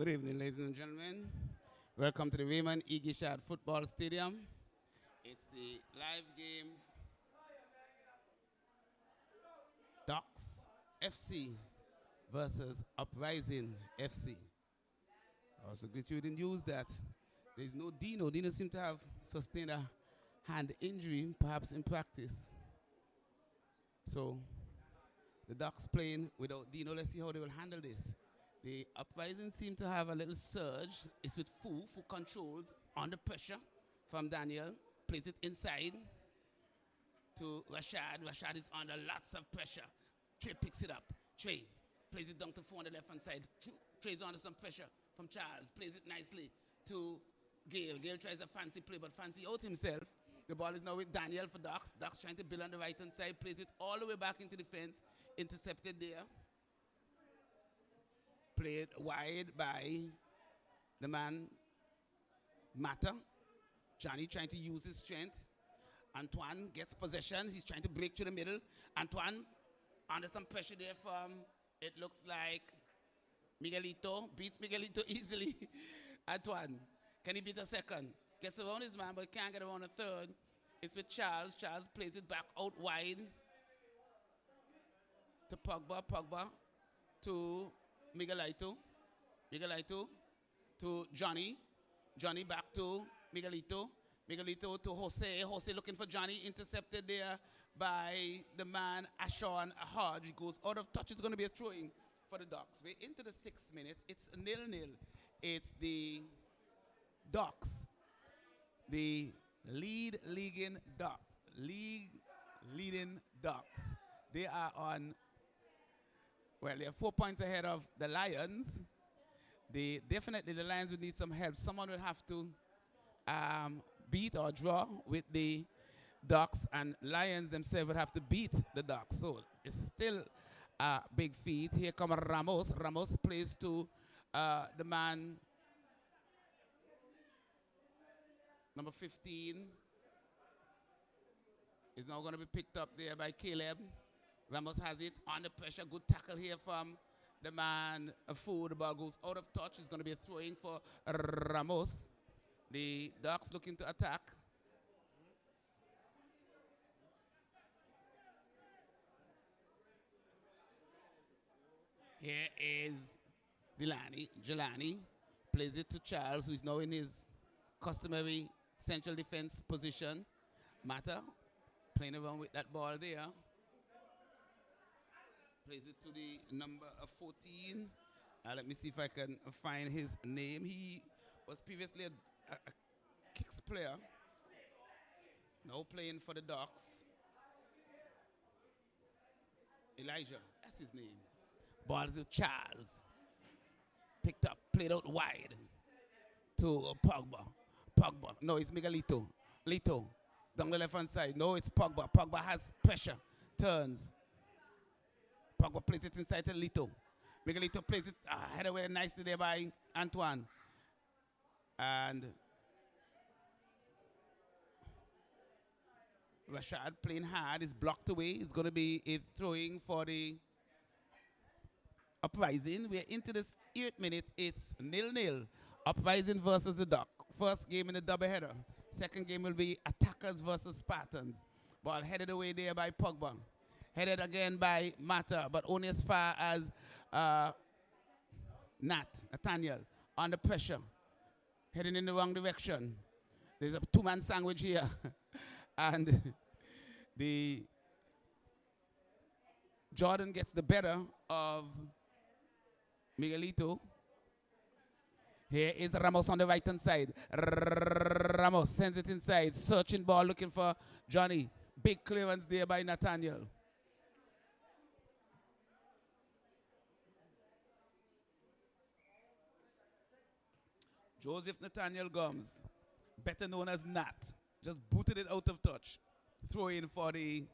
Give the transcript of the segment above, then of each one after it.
Good evening, ladies and gentlemen. Welcome to the Raymond E. Gishad Football Stadium. It's the live game Ducks FC versus Uprising FC. I also greet you with the news that there's no Dino. Dino seems to have sustained a hand injury, perhaps in practice. So the Ducks playing without Dino. Let's see how they will handle this. The Uprising seem to have a little surge. It's with Fu. Fu controls under pressure from Daniel. Plays it inside to Rashad. Rashad is under lots of pressure. Trey picks it up. Trey plays it down to Fu on the left-hand side. Trey's under some pressure from Charles. Plays it nicely to Gale. Gale tries a fancy play, but fancy out himself. The ball is now with Daniel for Ducks. Ducks trying to build on the right-hand side. Plays it all the way back into defense. Intercepted there. Played wide by the man Mata. Johnny trying to use his strength. Antoine gets possession. He's trying to break to the middle. Antoine under some pressure there from, it looks like, Miguelito. Beats Miguelito easily. Antoine, can he beat a second? Gets around his man, but can't get around a third. It's with Charles. Charles plays it back out wide to Pogba. Pogba to Miguelito. Miguelito to Johnny. Johnny back to Miguelito. Miguelito to Jose. Jose looking for Johnny. Intercepted there by the man Ashon Hodge. Goes out of touch. It's going to be a throwing for the Ducks. We're into the 6th minute. It's 0-0. It's the Ducks. The leading Ducks. Leading Ducks. They are on, well, they're 4 points ahead of the Lions. Definitely the Lions would need some help. Someone would have to beat or draw with the Ducks, and Lions themselves would have to beat the Ducks. So it's still a big feat. Here comes Ramos. Ramos plays to the man number 15. Is now going to be picked up there by Caleb. Ramos has it under pressure. Good tackle here from the man Fu. The ball goes out of touch. It's going to be a throwing for Ramos. The Ducks looking to attack. Here is Jelani plays it to Charles, who is now in his customary central defense position. Mata playing around with that ball there. Plays it to the number 14. Let me see if I can find his name. He was previously a kicks player. Now playing for the Ducks. Elijah, that's his name. Balls to Charles. Picked up, played out wide to Pogba. Pogba. No, it's Miguelito. Lito. Down the left-hand side. No, it's Pogba. Pogba has pressure. Turns. Pogba plays it inside to Lito. Miguelito plays it head away nicely there by Antoine. And Rashad playing hard is blocked away. It's going to be a throwing for the Uprising. We're into this 8th minute. It's 0-0. Uprising versus the Duck. First game in the doubleheader. Second game will be Attackers versus Spartans. Ball headed away there by Pogba. Headed again by Mata, but only as far as Nathaniel. Under pressure. Heading in the wrong direction. There's a two-man sandwich here. And the Jordan gets the better of Miguelito. Here is Ramos on the right-hand side. Ramos sends it inside. Searching ball, looking for Johnny. Big clearance there by Nathaniel. Joseph Nathaniel Gomes, better known as Nat, just booted it out of touch. Throw in for the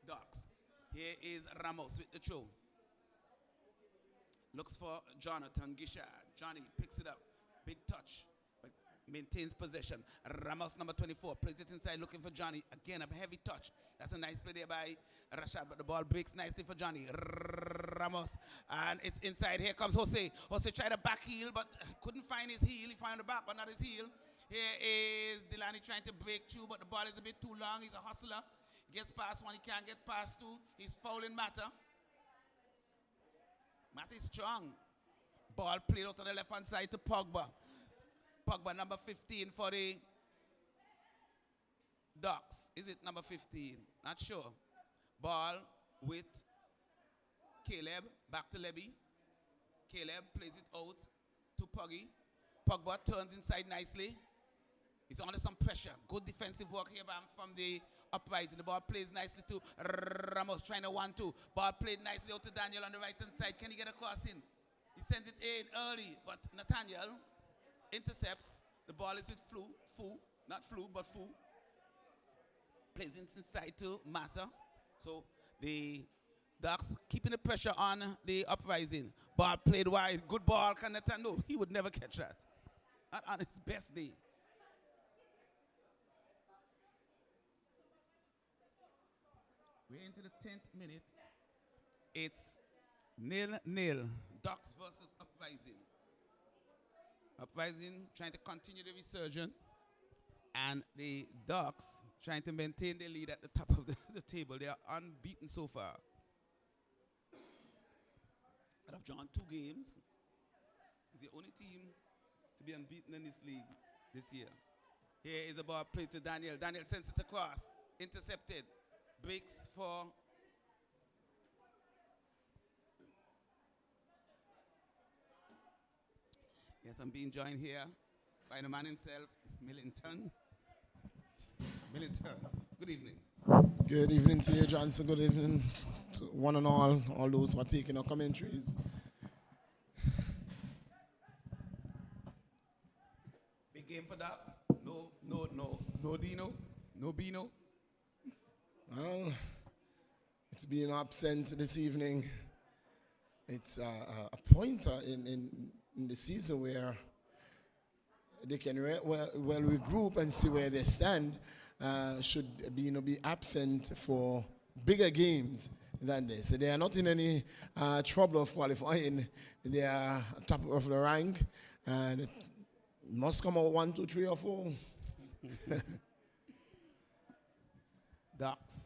Ducks. Here is Ramos with the throw. Looks for Jonathan Gishard. Johnny picks it up. Big touch, but maintains possession. Ramos, number 24, plays it inside, looking for Johnny. Again, a heavy touch. That's a nice play there by Rashad, but the ball breaks nicely for Johnny. Ramos. And it's inside. Here comes Jose. Jose tried a back heel, but couldn't find his heel. He found the back, but not his heel. Here is Delaney trying to break through, but the ball is a bit too long. He's a hustler. Gets past one, he can't get past two. He's fouling Mata. Mata is strong. Ball played out on the left-hand side to Pogba. Pogba, number 15 for the Ducks. Is it number 15? Not sure. Ball with Caleb. Back to Levy. Caleb plays it out to Poggy. Pogba turns inside nicely. He's under some pressure. Good defensive work here from the Uprising. The ball plays nicely to Ramos, trying to 1-2. Ball played nicely out to Daniel on the right-hand side. Can he get a cross in? He sends it in early, but Nathaniel intercepts. The ball is with Fu. Not Flu, but Fu. Plays it inside to Mata. So the Ducks keeping the pressure on the Uprising. Ball played wide. Good ball. Can Nathaniel? No, he would never catch that. Not on his best day. We're into the 10th minute. It's 0-0. Ducks versus Uprising. Uprising trying to continue the resurgence. And the Ducks trying to maintain their lead at the top of the table. They are unbeaten so far. Out of John, 2 games. It's the only team to be unbeaten in this league this year. Here is the ball played to Daniel. Daniel sends it across. Intercepted. Breaks for yes, I'm being joined here by the man himself, Millington. Millington, good evening. Good evening to you, Johnson. Good evening to one and all those who are taking our commentaries. Big game for Ducks. No Dino, no Bino. Well, it's being absent this evening. It's a pointer in the season where they can regroup and see where they stand. Should be absent for bigger games than this. So they are not in any trouble of qualifying. They are top of the rank and must come out 1, 2, 3, or 4. Ducks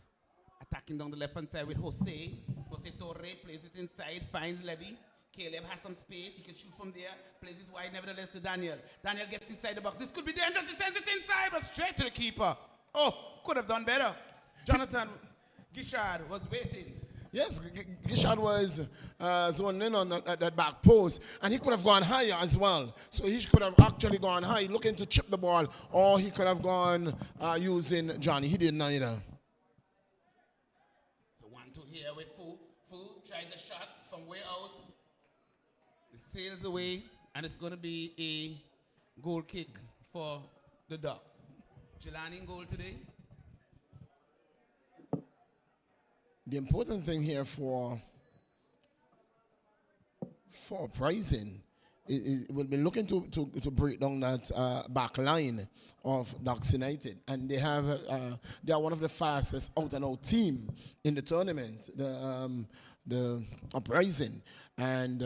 attacking down the left-hand side with Jose. Jose Torre plays it inside, finds Levy. Caleb has some space. He can shoot from there. Plays it wide, nevertheless, to Daniel. Daniel gets inside the box. This could be dangerous. He sends it inside, but straight to the keeper. Oh, could have done better. Jonathan Gishard was waiting. Yes, Gishard was zoned in on that back post, and he could have gone higher as well. So he could have actually gone high, looking to chip the ball, or he could have gone using Johnny. He didn't either. So 1-2 here with Fu. Fu tries the shot from way out. It sails away, and it's going to be a goal kick for the Ducks. Jelani in goal today. The important thing here for Uprising is we'll be looking to break down that back line of Ducks United, and they are one of the fastest out-and-out team in the tournament, the Uprising, and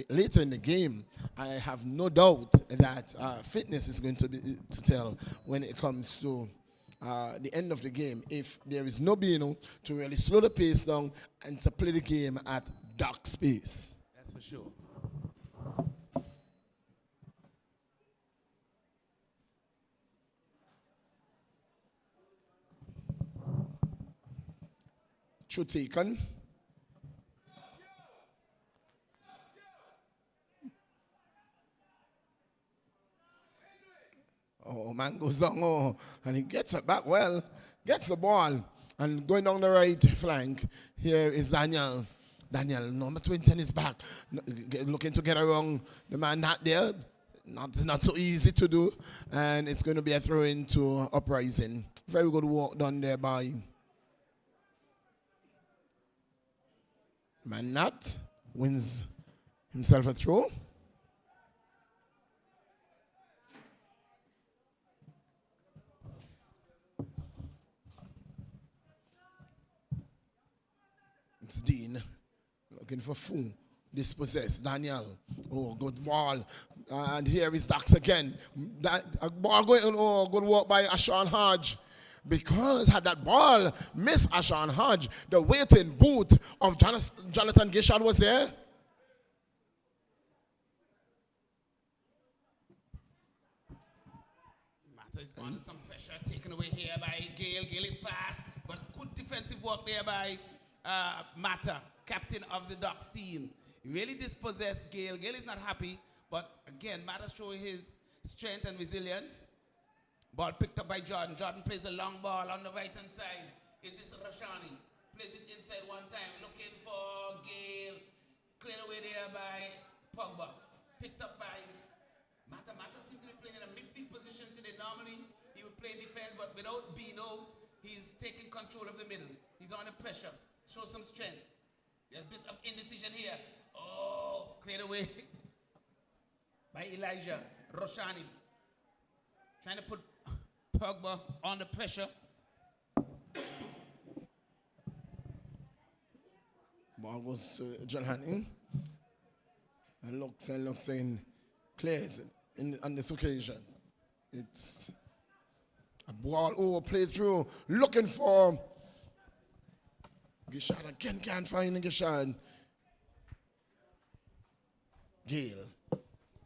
later in the game, I have no doubt that fitness is going to tell when it comes to the end of the game, if there is no Bino to really slow the pace down and to play the game at Duck space. That's for sure. Should taken. Oh, man goes down, and he gets it back well, gets the ball, and going down the right flank, here is Daniel. Daniel, number 20 on his back, looking to get around the man not there. It's not so easy to do, and it's going to be a throw into Uprising. Very good work done there by man Nat, wins himself a throw. It's Dean Looking for Fu. Dispossessed. Daniel. Oh, good ball. And here is Dax again. That a ball going on. Oh, good work by Ashawn Hodge. Because had that ball missed Ashawn Hodge, the waiting boot of Jonathan Gishard was there. Mata is under some pressure taken away here by Gale. Gale is fast, but good defensive work there by Mata, captain of the Ducks team. Really dispossessed Gale. Gale is not happy, but again, Mata showing his strength and resilience. Ball picked up by Jordan. Jordan plays a long ball on the right-hand side. Is this Rashani? Plays it inside one time. Looking for Gale. Cleared away there by Pogba. Picked up by Mata. Mata seems to be playing in a midfield position today. Normally, he would play defense, but without Bino, he's taking control of the middle. He's under pressure. Shows some strength. There's a bit of indecision here. Oh, cleared away by Elijah. Roshani. Trying to put Pogba under pressure. Ball was John Hanning. And looks in clears on this occasion. It's a ball over, play through, looking for Gishard. Again, can't find Gishard. Gale.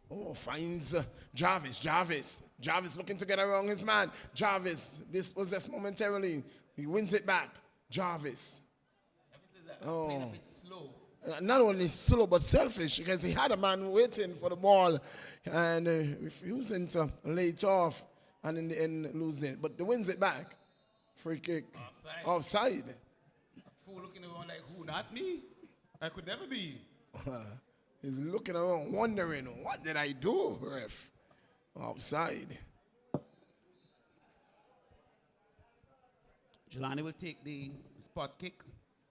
Oh, finds Jarvis. Jarvis looking to get around his man. Jarvis dispossessed momentarily. He wins it back. Jarvis. Playing a bit slow. Not only slow, but selfish, because he had a man waiting for the ball and refusing to lay it off and in the end losing it. But he wins it back. Free kick. Offside. Fool looking around like, who? Not me? I could never be. He's looking around wondering, what did I do, ref? Offside. Jelani will take the spot kick.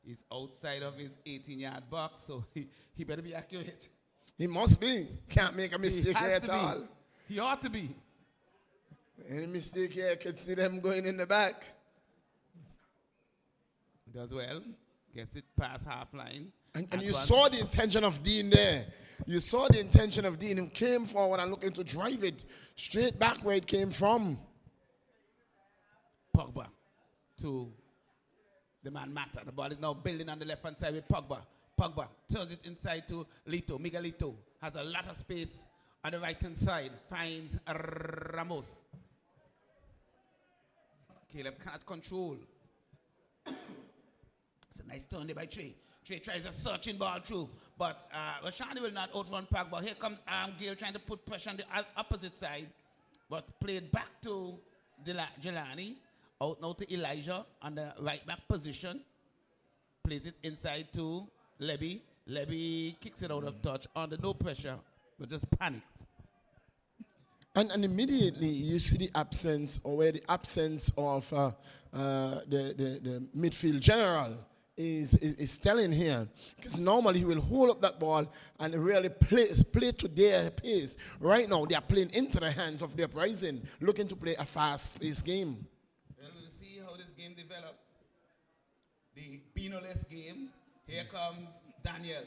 He's outside of his 18-yard box, so he better be accurate. He must be. Can't make a mistake here at all. He ought to be. Any mistake here, I could see them going in the back. Does well. Gets it past half line. And you saw the intention of Dean there. You saw the intention of Dean, who came forward and looking to drive it straight back where it came from. Pogba to the man Mata. The ball is now building on the left-hand side with Pogba. Pogba turns it inside to Lito. Miguelito has a lot of space on the right-hand side. Finds Ramos. Caleb cannot control. It's a nice turn there by Trey. Trey tries a searching ball through, but Rashani will not outrun Pogba. Here comes Gale trying to put pressure on the opposite side, but played back to Jelani. Out now to Elijah on the right back position. Plays it inside to Levy. Levy kicks it out of touch under no pressure, but just panicked. And immediately you see the absence, or where the absence of the midfield general is telling here. Because normally he will hold up that ball and really play to their pace. Right now they are playing into the hands of the Uprising, looking to play a fast-paced game. Well, we'll see how this game develops. The Bino-less game. Here comes Daniel.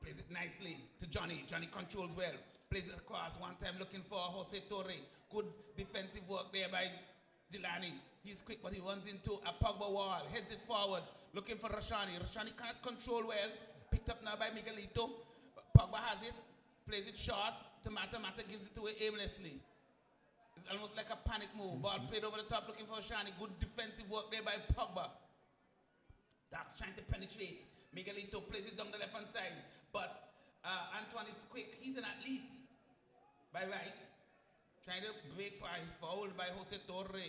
Plays it nicely to Johnny. Johnny controls well. Plays it across one time, looking for Jose Torre. Good defensive work there by Jelani. He's quick, but he runs into a Pogba wall. Heads it forward, looking for Rashani. Rashani cannot control well. Picked up now by Miguelito. Pogba has it. Plays it short to Mata. Mata gives it away aimlessly. It's almost like a panic move. Ball played over the top, looking for Rashani. Good defensive work there by Pogba. Dax trying to penetrate. Miguelito plays it down the left-hand side. But Antoine is quick. He's an athlete. By right. Trying to break by his foul by Jose Torre.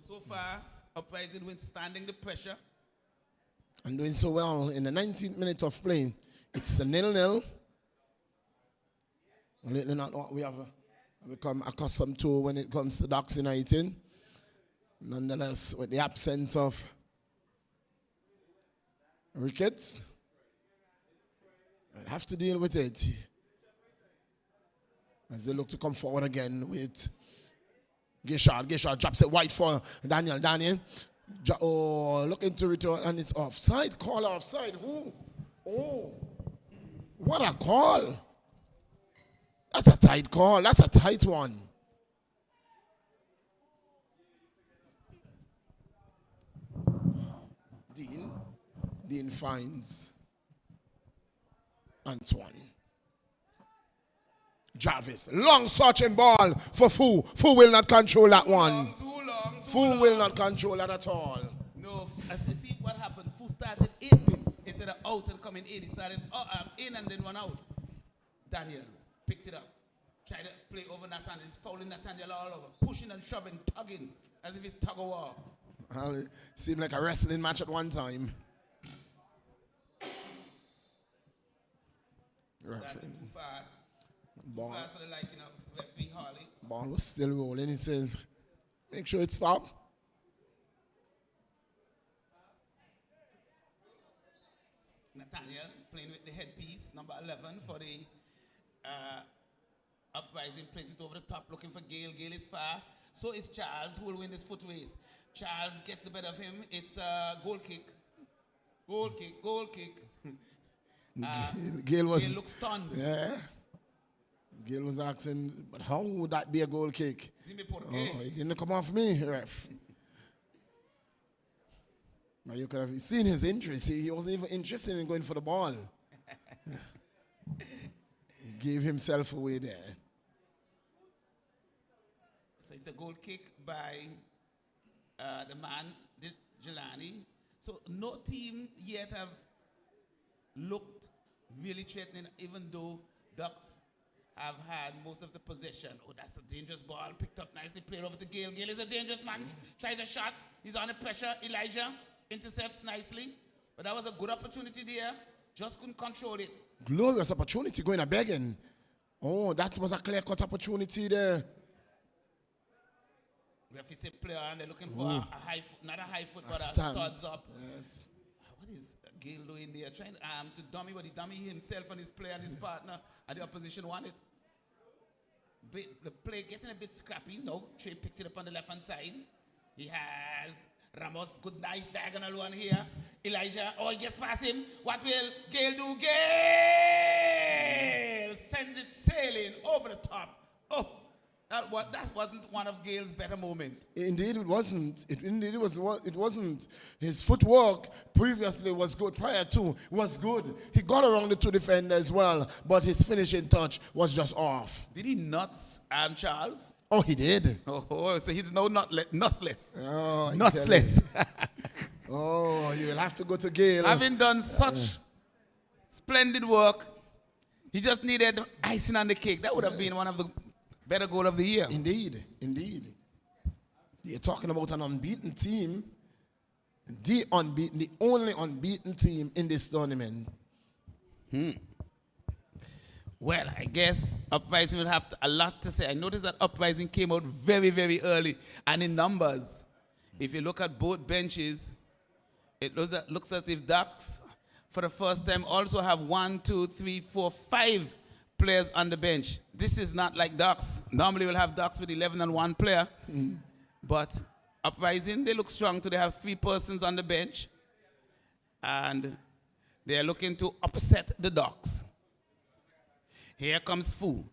So far, Uprising withstanding the pressure. And doing so well in the 19th minute of play. It's a 0-0. Lately not what we have become accustomed to when it comes to Ducks United. Nonetheless, with the absence of Ricketts, I have to deal with it. As they look to come forward again with Gishard. Gishard drops it wide for Daniel. Daniel Oh, looking to return, and it's offside. Call offside. Who? Oh, what a call. That's a tight call. That's a tight one. Dean finds Antoine. Jarvis. Long searching ball for Fu. Fu will not control that one. Too long. Fu will not control that at all. No, as you see what happened, Fu started in instead of out and coming in. He started in and then one out. Daniel picks it up. Try to play over Nathaniel. He's fouling Nathaniel all over. Pushing and shoving, tugging, as if it's tug of war. It seemed like a wrestling match at one time. That's too fast. Ball. Too fast for the liking of referee Harley. Ball was still rolling. He says, make sure it stops. Nathaniel playing with the headpiece, number 11 for the Uprising, plays it over the top, looking for Gale. Gale is fast. So is Charles, who will win this foot race. Charles gets the better of him. It's a goal kick. Goal kick, goal kick. Gale looks stunned. Yeah. Gale was asking, but how would that be a goal kick? It didn't come off me, ref. But you could have seen his interest. He wasn't even interested in going for the ball. He gave himself away there. So it's a goal kick by the man, Jelani. So no team yet have looked really threatening, even though Ducks have had most of the possession. Oh, that's a dangerous ball. Picked up nicely, played over to Gale. Gale is a dangerous man. Tries a shot. He's under pressure. Elijah intercepts nicely. But that was a good opportunity there. Just couldn't control it. Glorious opportunity going a begging. Oh, that was a clear-cut opportunity there. Referee say player, and they're looking for a high foot, not a high foot, but a stand. studs up. Yes. What is Gale doing there? Trying to dummy, but he dummy himself and his player and his partner, and the opposition won it. The play getting a bit scrappy. No, Trey picks it up on the left-hand side. He has Ramos, good, nice diagonal one here. Elijah, he gets past him. What will Gale do? Gale sends it sailing over the top. Oh, that wasn't one of Gale's better moments. Indeed, it wasn't. It wasn't. His footwork previously was good. Prior to was good. He got around the two defenders as well, but his finishing touch was just off. Did he nuts Charles? Oh, he did. Oh, so he's no nutless. Oh, nutless. Oh, you will have to go to Gale. Having done such splendid work, he just needed icing on the cake. That would have been one of the better goal of the year. Indeed, indeed. You're talking about an unbeaten team. The only unbeaten team in this tournament. Well, I guess Uprising will have a lot to say. I noticed that Uprising came out very, very early and in numbers. If you look at both benches, it looks as if Ducks, for the first time, also have 1, 2, 3, 4, 5 players on the bench. This is not like Ducks. Normally we'll have Ducks with 11 and 1 player. But Uprising, they look strong too. They have 3 persons on the bench. And they are looking to upset the Ducks. Here comes Fu.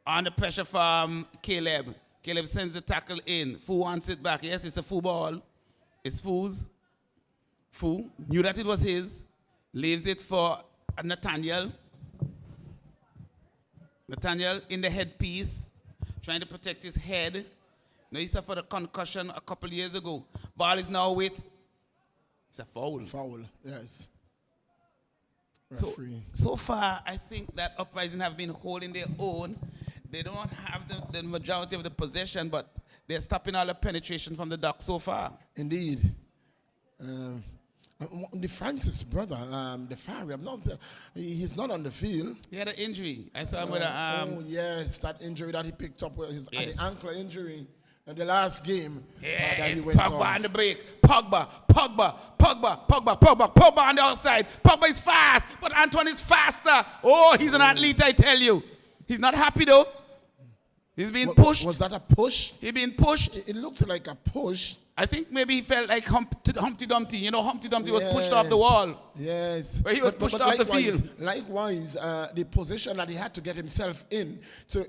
Under pressure from Caleb. Caleb sends the tackle in. Fu wants it back. Yes, it's a Fu ball. It's Fu's. Fu knew that it was his. Leaves it for Nathaniel. Nathaniel in the headpiece, trying to protect his head. Now he suffered a concussion a couple years ago. Ball is now with. It's a foul. Foul, yes. So far, I think that Uprising have been holding their own. They don't have the majority of the possession, but they're stopping all the penetration from the Ducks so far. Indeed. The Francis brother, the Fari, he's not on the field. He had an injury. I saw him with a oh yes, that injury that he picked up, his the ankle injury in the last game. That he went Pogba off. on the break. Pogba on the outside. Pogba is fast, but Antoine is faster. Oh, he's an athlete, I tell you. He's not happy though. He's being pushed. Was that a push? He's being pushed. It looks like a push. I think maybe he felt like Humpty Dumpty. You know, Humpty Dumpty was pushed off the wall. Yes. Where he was pushed off the field. Likewise, the position that he had to get himself in to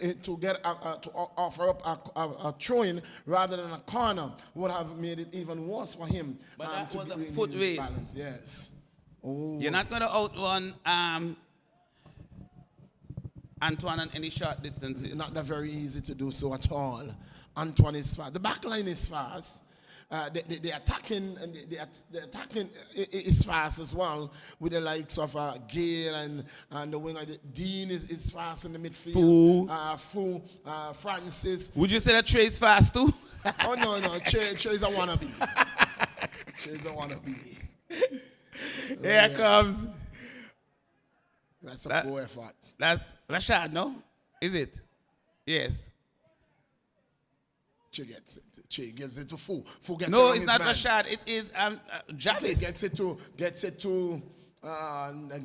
offer up a throw-in rather than a corner would have made it even worse for him. But that was a foot race. Balance. Yes. Oh. You're not going to outrun Antoine on any short distances. Not that very easy to do so at all. Antoine is fast. The back line is fast. The attacking and the attacking is fast as well, with the likes of Gale and the winger. Dean is fast in the midfield. Fu, Francis. Would you say that Trey is fast too? Oh no, Trey's a wannabe. Trey's a wannabe. Here comes. That's a poor effort. That's Rashad, no? Is it? Yes. Che gets it. Che gives it to Fu. Fu gets no, it it's not man. Rashad. It is Jarvis. Gets it to.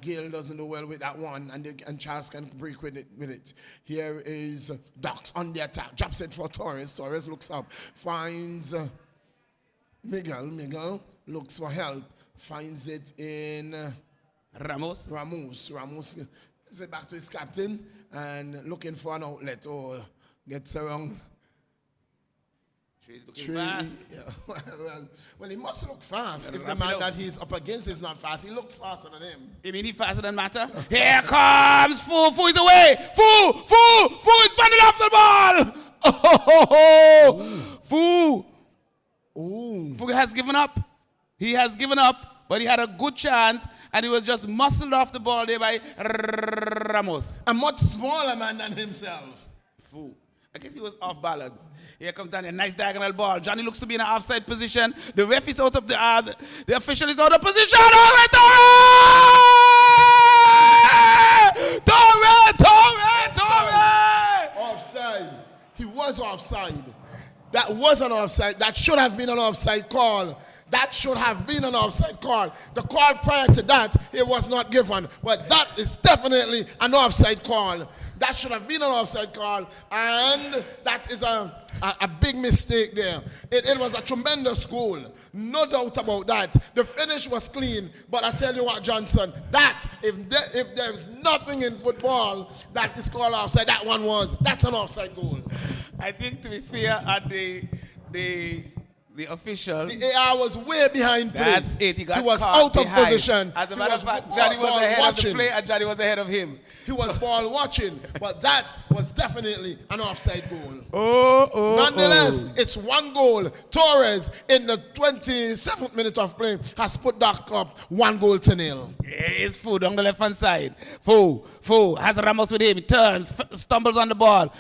Gale doesn't do well with that one, and Charles can break with it. Here is Docs on the attack. Drops it for Torres. Torres looks up, finds Miguel. Miguel looks for help. Finds it in Ramos. Ramos is it back to his captain and looking for an outlet. Oh, gets around. He's looking fast. Yeah. well, he must look fast. If the man that he's up against is not fast, he looks faster than him. You mean he faster than Mata? Here comes Fu. Fu is away. Fu is banding off the ball. Oh, Fu. Ooh. Fu has given up. He has given up, but he had a good chance, and he was just muscled off the ball there by Ramos. A much smaller man than himself. Fu. I guess he was off balance. Here comes Daniel. Nice diagonal ball. Johnny looks to be in an offside position. The ref is out of the official is out of position. Torre! Offside. He was offside. That was an offside. That should have been an offside call. That should have been an offside call. The call prior to that, it was not given. But that is definitely an offside call. That should have been an offside call. And that is a big mistake there. It was a tremendous goal. No doubt about that. The finish was clean. But I tell you what, Johnson, that, if there's nothing in football that is called offside, that one was. That's an offside goal. I think, to be fair, at the official. The AR was way behind play. That's it. He was out of position. As a matter of fact, Johnny was ahead of the play and Johnny was ahead of him. He was ball watching, but that was definitely an offside goal. Nonetheless, it's one goal. Torres, in the 27th minute of play, has put Doc up 1-0. It's Fu on the left-hand side. Fu has Ramos with him. He turns, stumbles on the ball.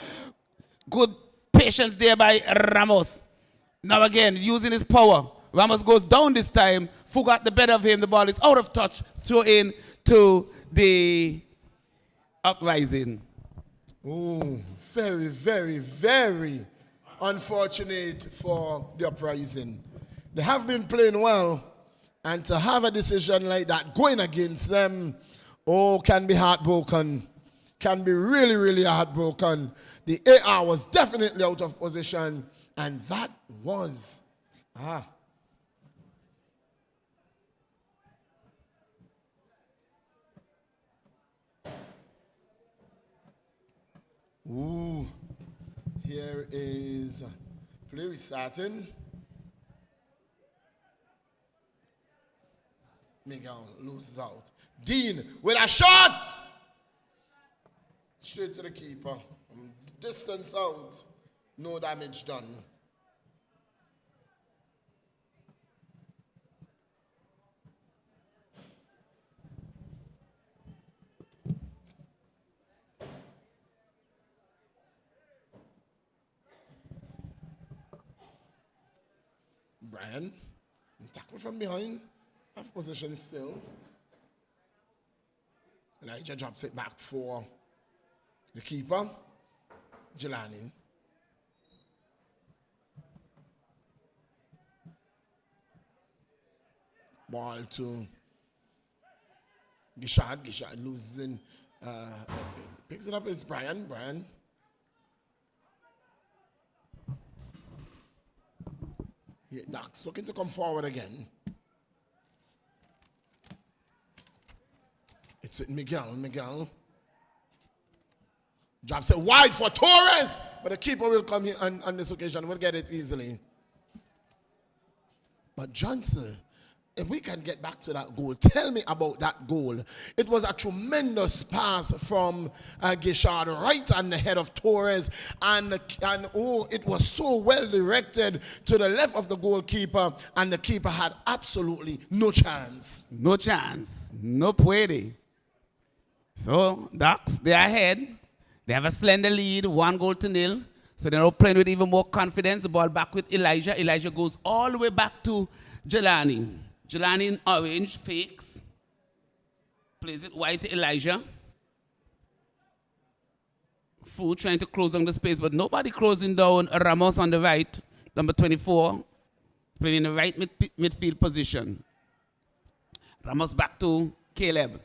Good patience there by Ramos. Now again, using his power. Ramos goes down this time. Fu got the better of him. The ball is out of touch. Throw in to the Uprising. Oh, very, very, very unfortunate for the Uprising. They have been playing well, and to have a decision like that going against them, can be heartbroken. Can be really, really heartbroken. The AR was definitely out of position, and that was Ooh, here is play restarting. Miguel loses out. Dean with a shot! Straight to the keeper. Distance out. No damage done. Brian, tackle from behind, half position still. Elijah drops it back for the keeper, Jelani. Ball to Gishad. Gishad losing. Picks it up. It's Brian. Brian. Yeah, Ducks looking to come forward again. It's with Miguel. Miguel drops it wide for Torres, but the keeper will come here on this occasion. We'll get it easily. But Johnson, if we can get back to that goal, tell me about that goal. It was a tremendous pass from Gishard right on the head of Torres, and it was so well directed to the left of the goalkeeper, and the keeper had absolutely no chance. No chance. No puede. So, Ducks, they're ahead. They have a slender lead, 1-0. So they're now playing with even more confidence. The ball back with Elijah. Elijah goes all the way back to Jelani. Jelani in orange, fakes. Plays it wide to Elijah. Fu trying to close down the space, but nobody closing down Ramos on the right. Number 24, playing in the right midfield position. Ramos back to Caleb.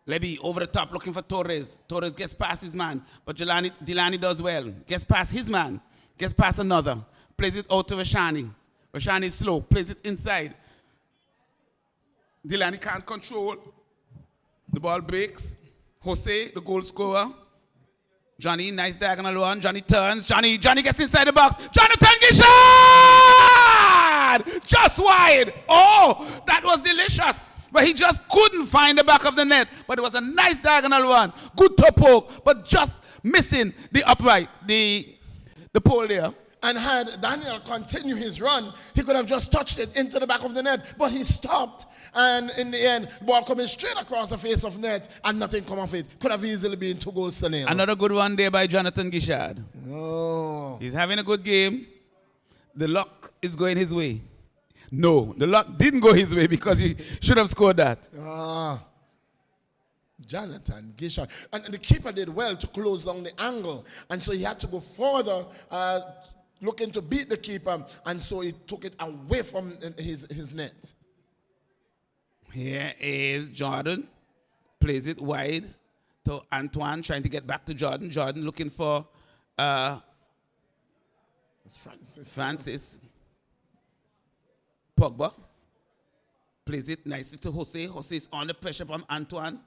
Levy over the top looking for Torres. Torres gets past his man, but Delani does well. Gets past his man. Gets past another. Plays it out to Rashani. Rashani is slow. Plays it inside. Delani can't control. The ball breaks. Jose, the goal scorer. Johnny, nice diagonal one. Johnny turns. Johnny gets inside the box. Jonathan Gishard! Just wide. Oh, that was delicious. But he just couldn't find the back of the net. But it was a nice diagonal one. Good top poke, but just missing the upright, the pole there. And had Daniel continued his run, he could have just touched it into the back of the net. But he stopped. And in the end, ball coming straight across the face of net and nothing come off it. Could have easily been 2-0. Another good one there by Jonathan Gishard. Oh. He's having a good game. The luck is going his way. No, the luck didn't go his way because he should have scored that. Jonathan Gishard. And the keeper did well to close down the angle. And so he had to go further, looking to beat the keeper. And so he took it away from his net. Here is Jordan. Plays it wide to Antoine, trying to get back to Jordan. Jordan looking for It's Francis. Pogba plays it nicely to Jose. Jose is under pressure from Antoine.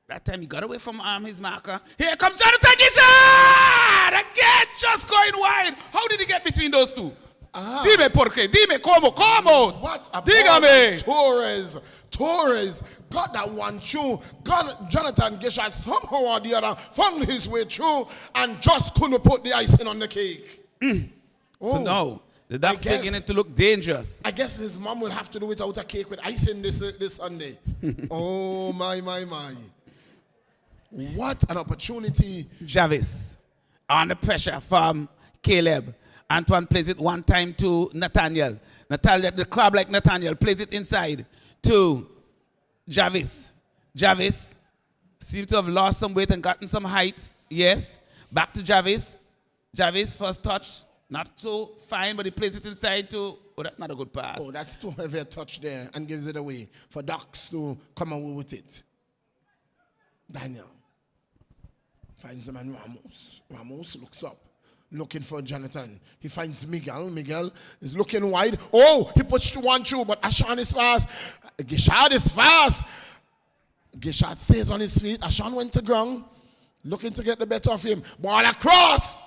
That time he got away from his marker. Here comes Jonathan Gishard! Again, just going wide. How did he get between those two? Dime por qué. Dime cómo. What a Dígame. Torres got that one through. Jonathan Gishard somehow or the other found his way through and just couldn't put the icing on the cake. So now, the Ducks beginning to look dangerous. I guess his mom will have to do without a cake with icing this Sunday. Oh, my. What an opportunity. Javis under pressure from Caleb. Antoine plays it one time to Nathaniel. The crab like Nathaniel, plays it inside to Javis. Javis seems to have lost some weight and gotten some height. Yes. Back to Javis. Javis, first touch. Not so fine, but he plays it inside to... Oh, that's not a good pass. Oh, that's too heavy a touch there and gives it away for Ducks to come away with it. Daniel finds the man Ramos. Ramos looks up, looking for Jonathan. He finds Miguel. Miguel is looking wide. Oh, he puts one through, but Ashan is fast. Gishard is fast. Gishard stays on his feet. Ashan went to ground, looking to get the better of him. Ball across,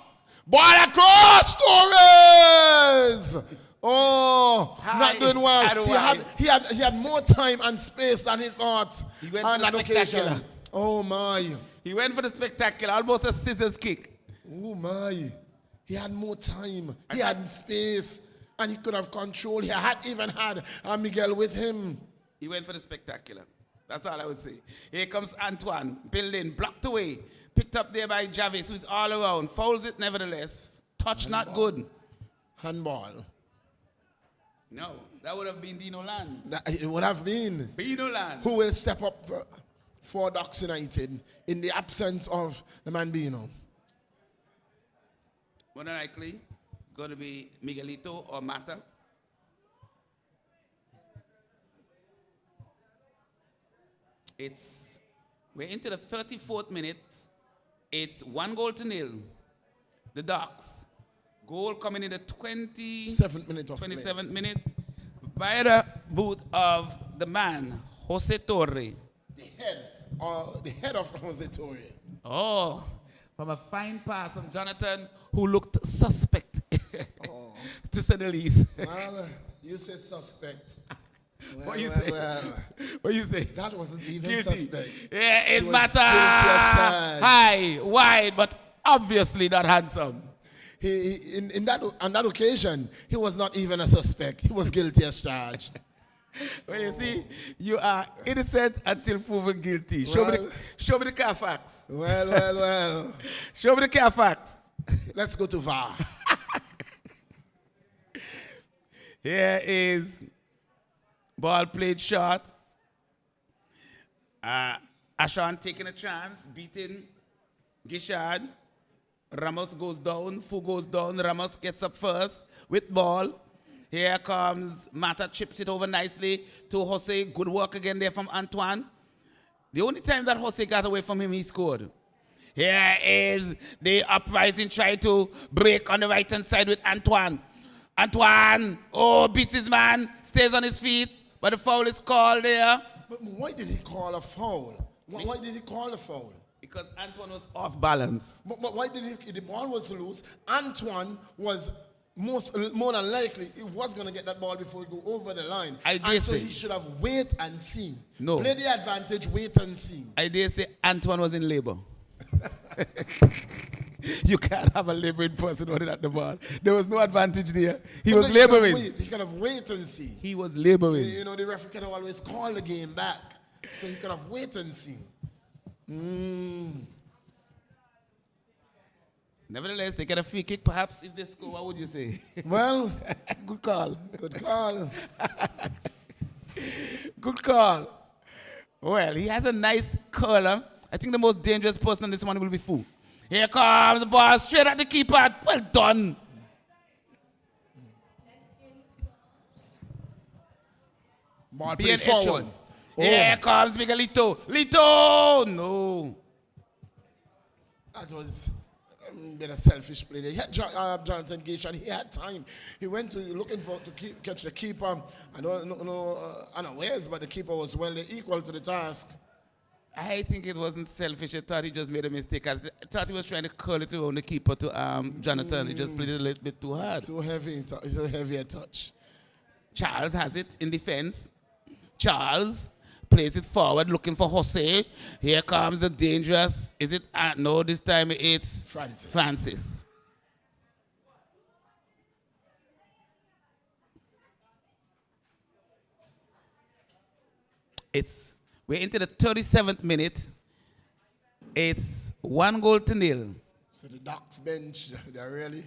Torres! Oh, not doing well. He had more time and space than he thought on that occasion. Oh my. He went for the spectacular, almost a scissors kick. Oh my. He had more time. He had space. And he could have controlled. He had even had Miguel with him. He went for the spectacular. That's all I would say. Here comes Antoine, building, blocked away. Picked up there by Javis, who's all around. Fouls it nevertheless. Touch not good. Handball. No, that would have been Dino Land. It would have been. Dino Land. Who will step up for Ducks United in the absence of the man Bino? More than likely, it's going to be Miguelito or Mata. We're into the 34th minute. It's 1-0. The Ducks. Goal coming in the 7th minute of play. 27th minute by the boot of the man, Jose Torre. The head of Jose Torre. Oh, from a fine pass from Jonathan, who looked suspect, to say the least. Well, you said suspect. Well, What you say? What you say? That wasn't even Guilty. suspect. Yeah, it's He was matter guilty as charged. high, wide, but obviously not handsome. On that occasion, he was not even a suspect. He was guilty as charged. Well, you see, you are innocent until proven guilty. Show me the Carfax. Well. Show me the Carfax. Let's go to VAR. Here is ball played short. Ashan taking a chance, beating Gishard. Ramos goes down, Fu goes down. Ramos gets up first with ball. Here comes Mata, chips it over nicely to Jose. Good work again there from Antoine. The only time that Jose got away from him, he scored. Here is the Uprising trying to break on the right-hand side with Antoine. Antoine, beats his man, stays on his feet, but the foul is called there. But why did he call a foul? Why did he call a foul? Because Antoine was off balance. But why did he? The ball was loose. Antoine was more than likely he was going to get that ball before he go over the line. So he should have wait and see. No. Play the advantage, wait and see. I dare say Antoine was in labor. You can't have a laboring person running at the ball. There was no advantage there. He was laboring. He could have wait and see. He was laboring. You know, the referee can always call the game back. So he could have wait and see. Nevertheless, they get a free kick, perhaps, if they score. What would you say? Well, Good call. good call. Good call. Well, he has a nice curler. I think the most dangerous person on this one will be Fu. Here comes the ball straight at the keeper. Well done. Ball played forward. Here comes Miguelito. Lito! No. That was a bit of selfish play there. He had Jonathan Gage and he had time. He went to looking to catch the keeper. I don't know unawares, but the keeper was well equal to the task. I think it wasn't selfish. I thought he just made a mistake. I thought he was trying to curl it around the keeper to Jonathan. He just played it a little bit too hard. Too heavy a touch. Charles has it in defense. Charles plays it forward, looking for Jose. Here comes the dangerous. Is it? No, this time it's Francis. We're into the 37th minute. It's 1-0. So the Ducks bench, they're really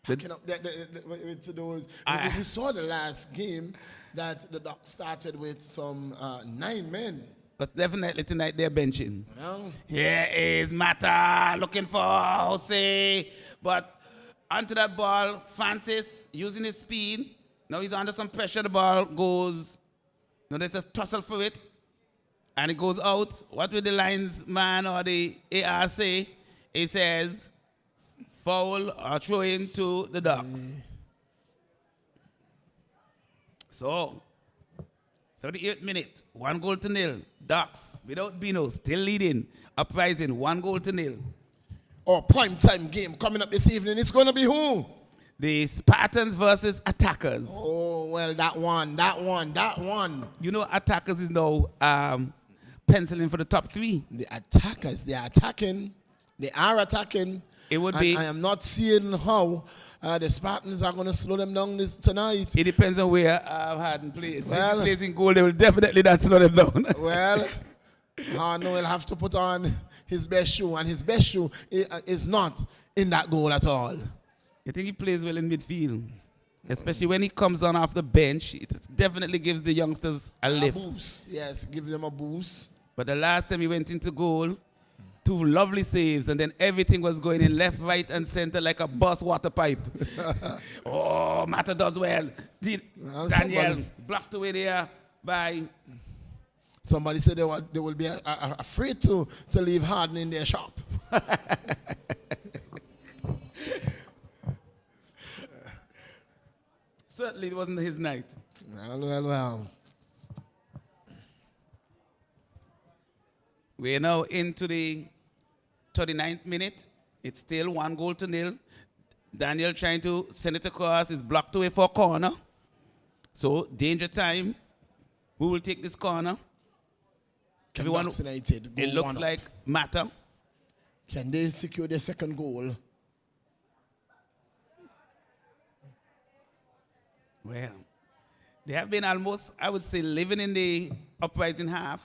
packing up to those. We saw the last game that the Ducks started with some 9 men. But definitely tonight they're benching. Well, Here is Mata looking for Jose. But onto that ball, Francis using his speed. Now he's under some pressure. The ball goes. Now there's a tussle for it. And it goes out. What will the linesman or the AR say? It says foul or throw in to the Ducks. So, 38th minute, 1-0. Ducks without Bino still leading. Uprising, 1-0. Prime time game coming up this evening. It's going to be who? The Spartans versus Attackers. Oh, well, that one. You know, Attackers is now penciling for the top 3. The Attackers, they are attacking. They are attacking. It would be. I am not seeing how the Spartans are going to slow them down tonight. It depends on where Harden plays. Well, if he plays in goal, they will definitely not slow them down. Well, Harden will have to put on his best shoe, and his best shoe is not in that goal at all. I think he plays well in midfield. Especially when he comes on off the bench, it definitely gives the youngsters a lift. Boost. Yes, give them a boost. But the last time he went into goal, 2 lovely saves, and then everything was going in left, right, and center like a bus water pipe. Mata does well. Daniel blocked away there by... Somebody said they will be afraid to leave Harden in their shop. Certainly it wasn't his night. Well. We're now into the 39th minute. It's still 1-0. Daniel trying to send it across. Is blocked away for a corner. So, danger time. Who will take this corner? Can Ducks United go it looks like Mata. Can they secure their second goal? Well, they have been almost, I would say, living in the Uprising half.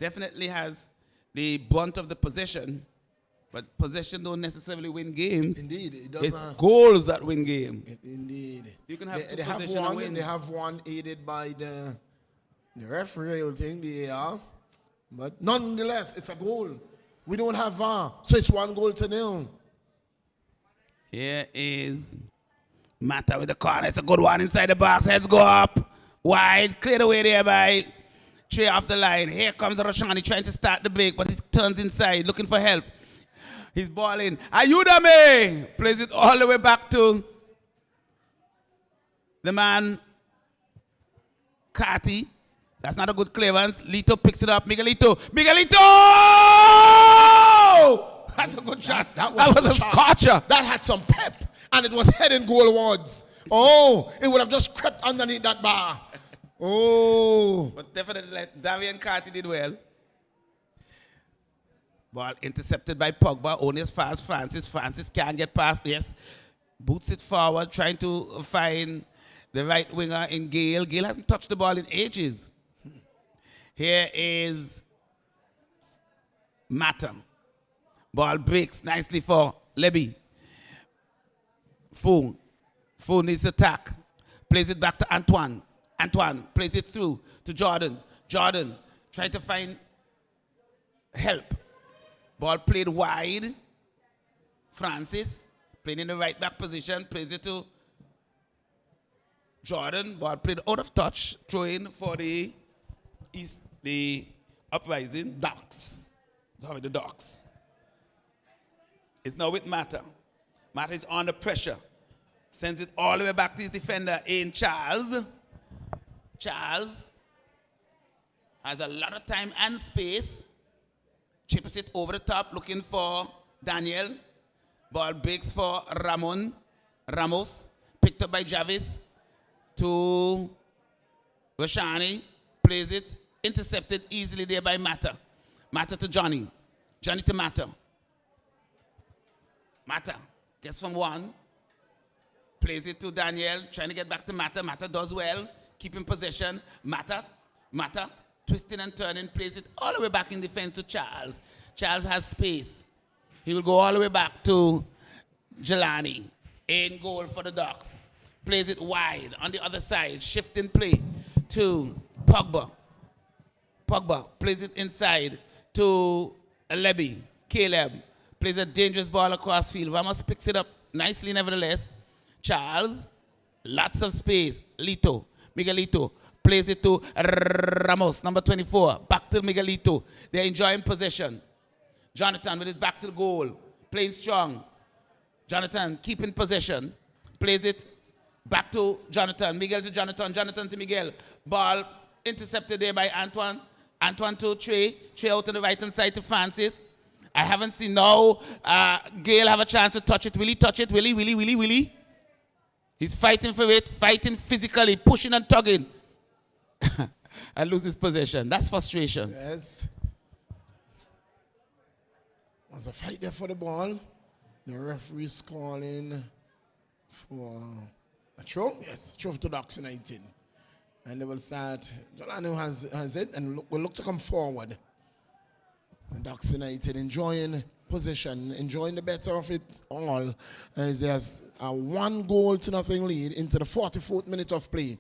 Definitely has the brunt of the possession, but possession don't necessarily win games. Indeed, it doesn't. It's goals that win games. Indeed, you can have they have one. They have one aided by the referee. I think they are, but nonetheless, it's a goal. We don't have VAR, so it's 1-0. Here is Mata with the corner. It's a good one inside the box. Heads go up wide, cleared away there by Trey off the line. Here comes Roshani trying to start the break, but he turns inside looking for help. He's balling. Ayúdame! Plays it all the way back to the man, Carty. That's not a good clearance. Lito picks it up. Miguelito! That's a good shot. That was a scorcher. That had some pep, and it was heading goalwards. Oh, it would have just crept underneath that bar. Oh. But definitely, like Davian Carty did well. Ball intercepted by Pogba, only as far as Francis. Francis can't get past. Yes. Boots it forward, trying to find the right winger in Gale. Gale hasn't touched the ball in ages. Here is Mata. Ball breaks nicely for Leby. Fu needs to attack. Plays it back to Antoine. Antoine plays it through to Jordan. Jordan trying to find help. Ball played wide. Francis playing in the right back position. Plays it to Jordan. Ball played out of touch. Throw in for the Uprising. Ducks. Sorry, the Ducks. It's now with Mata. Mata is under pressure. Sends it all the way back to his defender in Charles. Charles has a lot of time and space. Chips it over the top, looking for Daniel. Ball breaks for Ramos. Picked up by Javis to Roshani. Plays it. Intercepted easily there by Mata. Mata to Johnny. Johnny to Mata. Mata gets from one. Plays it to Daniel. Trying to get back to Mata. Mata does well. Keeping possession. Mata, twisting and turning, plays it all the way back in defense to Charles. Charles has space. He will go all the way back to Jelani. In goal for the Ducks. Plays it wide on the other side. Shifting play to Pogba. Pogba plays it inside to Leby. Caleb plays a dangerous ball across field. Ramos picks it up nicely nevertheless. Charles, lots of space. Miguelito plays it to Ramos, number 24. Back to Miguelito. They're enjoying possession. Jonathan with his back to the goal. Playing strong. Jonathan keeping possession. Plays it back to Jonathan. Miguel to Jonathan. Jonathan to Miguel. Ball intercepted there by Antoine. Antoine to Trey. Trey out on the right-hand side to Francis. I haven't seen now Gale have a chance to touch it. Will he touch it? Will he? He's fighting for it, fighting physically, pushing and tugging. And loses possession. That's frustration. Yes. There's a fight there for the ball. The referee's calling for a throw. Yes, throw to Ducks United. And they will start. Jolano has it and will look to come forward. And Ducks United enjoying possession, enjoying the better of it all, as there's a 1-0 lead into the 44th minute of play.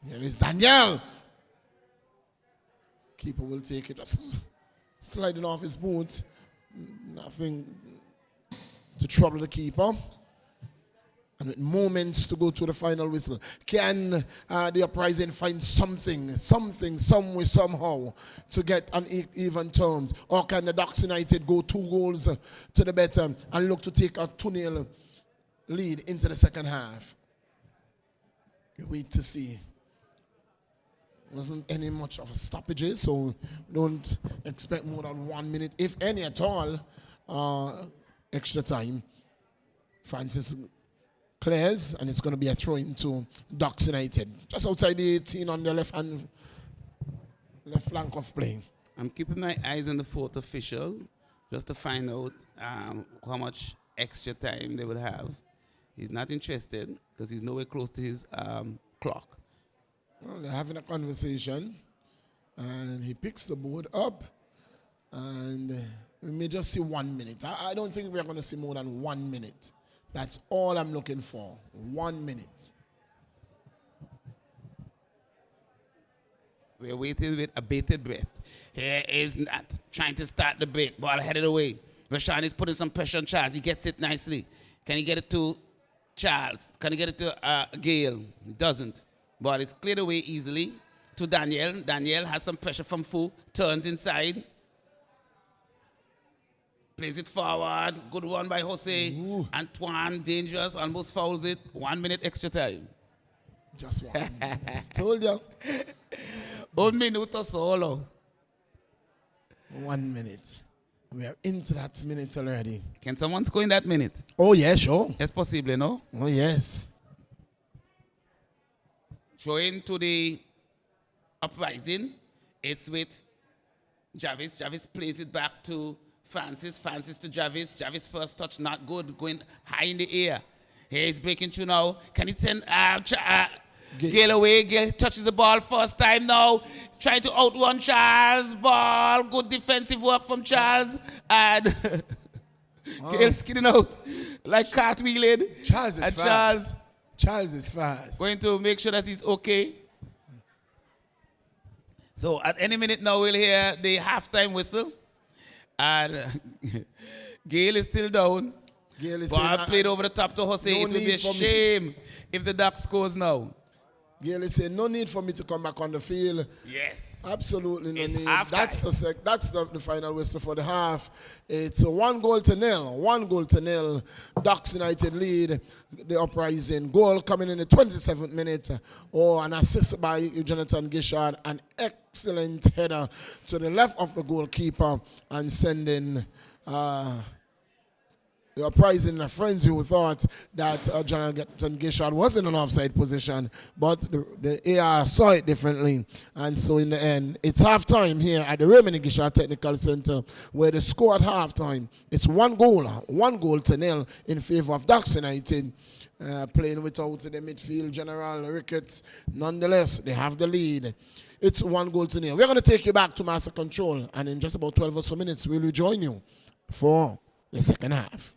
Here is Daniel. Keeper will take it, just sliding off his boot. Nothing to trouble the keeper. And with moments to go to the final whistle, can the Uprising find something, some way, somehow to get on even terms? Or can the Ducks United go 2 goals to the better and look to take a 2-0 lead into the second half? wait to see. Wasn't any much of a stoppages, so don't expect more than 1 minute, if any at all, extra time. Francis clears, and it's going to be a throw into Ducks United. Just outside the 18 on the left flank of play. I'm keeping my eyes on the fourth official just to find out how much extra time they would have. He's not interested because he's nowhere close to his clock. Well, they're having a conversation, and he picks the board up, and we may just see 1 minute. I don't think we're going to see more than 1 minute. That's all I'm looking for, 1 minute. We're waiting with a bated breath. Here is not trying to start the break. Ball headed away. Rashawn is putting some pressure on Charles. He gets it nicely. Can he get it to Charles? Can he get it to Gale? He doesn't. Ball is cleared away easily to Daniel. Daniel has some pressure from Fu. Turns inside. Plays it forward. Good one by Jose. Ooh. Antoine, dangerous. Almost fouls it. 1 minute extra time. Just 1 minute. Told you. 1 minuto solo. 1 minute. We are into that minute already. Can someone score in that minute? Oh, yeah, sure. Es posible, no? Oh, yes. Throw into the Uprising. It's with Jarvis. Jarvis plays it back to Francis. Francis to Jarvis. Jarvis first touch not good. Going high in the air. Here he's breaking through now. Can he send Gale away? Gale touches the ball first time now. Trying to outrun Charles. Ball. Good defensive work from Charles. And Gale skidding out like cartwheeling. Charles is fast. Charles is fast. Going to make sure that he's okay. So at any minute now we'll hear the halftime whistle. And Gale is still down. Gale is Ball saying, played over the top to Jose. no It would be a need for me. shame if the Ducks scores now. Gale is saying, no need for me to come back on the field. Yes. Absolutely no It's need. halftime. That's the final whistle for the half. It's 1-0. 1-0. Ducks United lead the Uprising. Goal coming in the 27th minute. Oh, an assist by Jonathan Gishard. An excellent header to the left of the goalkeeper and sending the Uprising a frenzy who thought that Jonathan Gishard was in an offside position, but the AR saw it differently. And so in the end, it's halftime here at the Raymond Gishard Technical Center, where the score at halftime, it's 1-0 in favor of Ducks United, playing without the midfield General Ricketts. Nonetheless, they have the lead. It's 1-0. We're going to take you back to Master Control, and in just about 12 or so minutes, we'll rejoin you for the second half.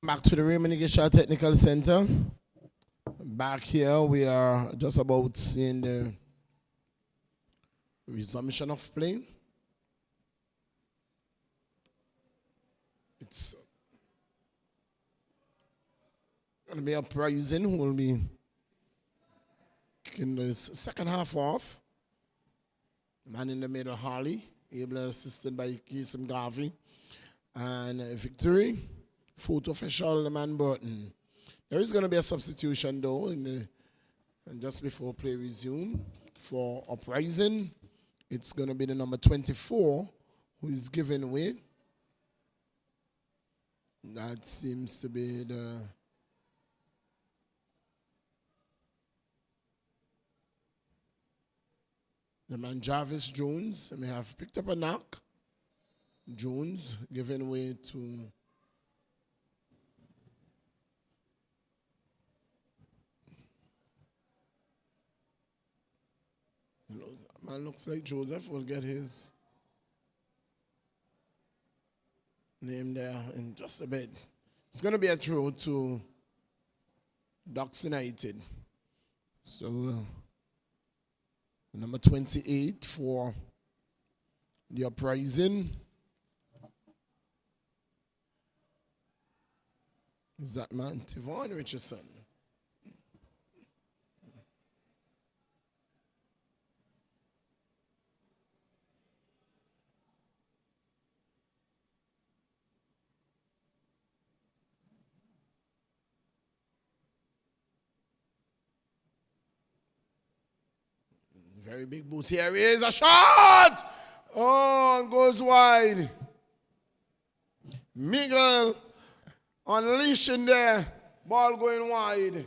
Back to the Raymond Gisha Technical Center. Back here, we are just about seeing the resumption of play. It's going to be Uprising who will be kicking the second half off. The man in the middle, Harley, able and assisted by Keeson Garvey. And Victory, fourth official, the man Burton. There is going to be a substitution though, and just before play resume for Uprising. It's going to be the number 24 who is giving way. That seems to be the man Jarvis Jones. May have picked up a knock. Jones giving way to man looks like Joseph will get his name there in just a bit. It's going to be a throw to Ducks United. So number 28 for the Uprising. Is that man Tivon Richardson? Very big boost. Here he is, a shot! Oh, and goes wide. Miguel unleashing there. Ball going wide.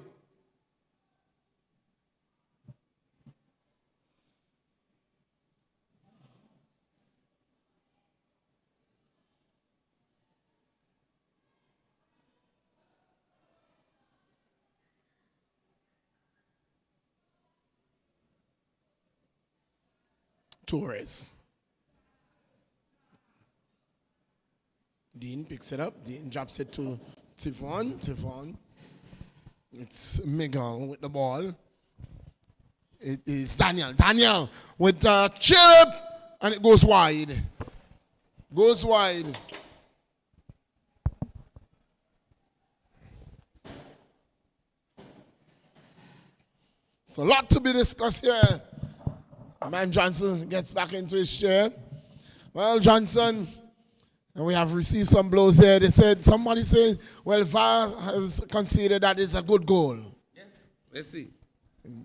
Torres. Dean picks it up. Dean drops it to Tivon. Tivon. It's Miguel with the ball. It is Daniel. Daniel with a chip. And it goes wide. Goes wide. It's a lot to be discussed here. Man Johnson gets back into his chair. Well, Johnson, and we have received some blows there. Somebody said, well, VAR has conceded that it's a good goal. Yes, let's see.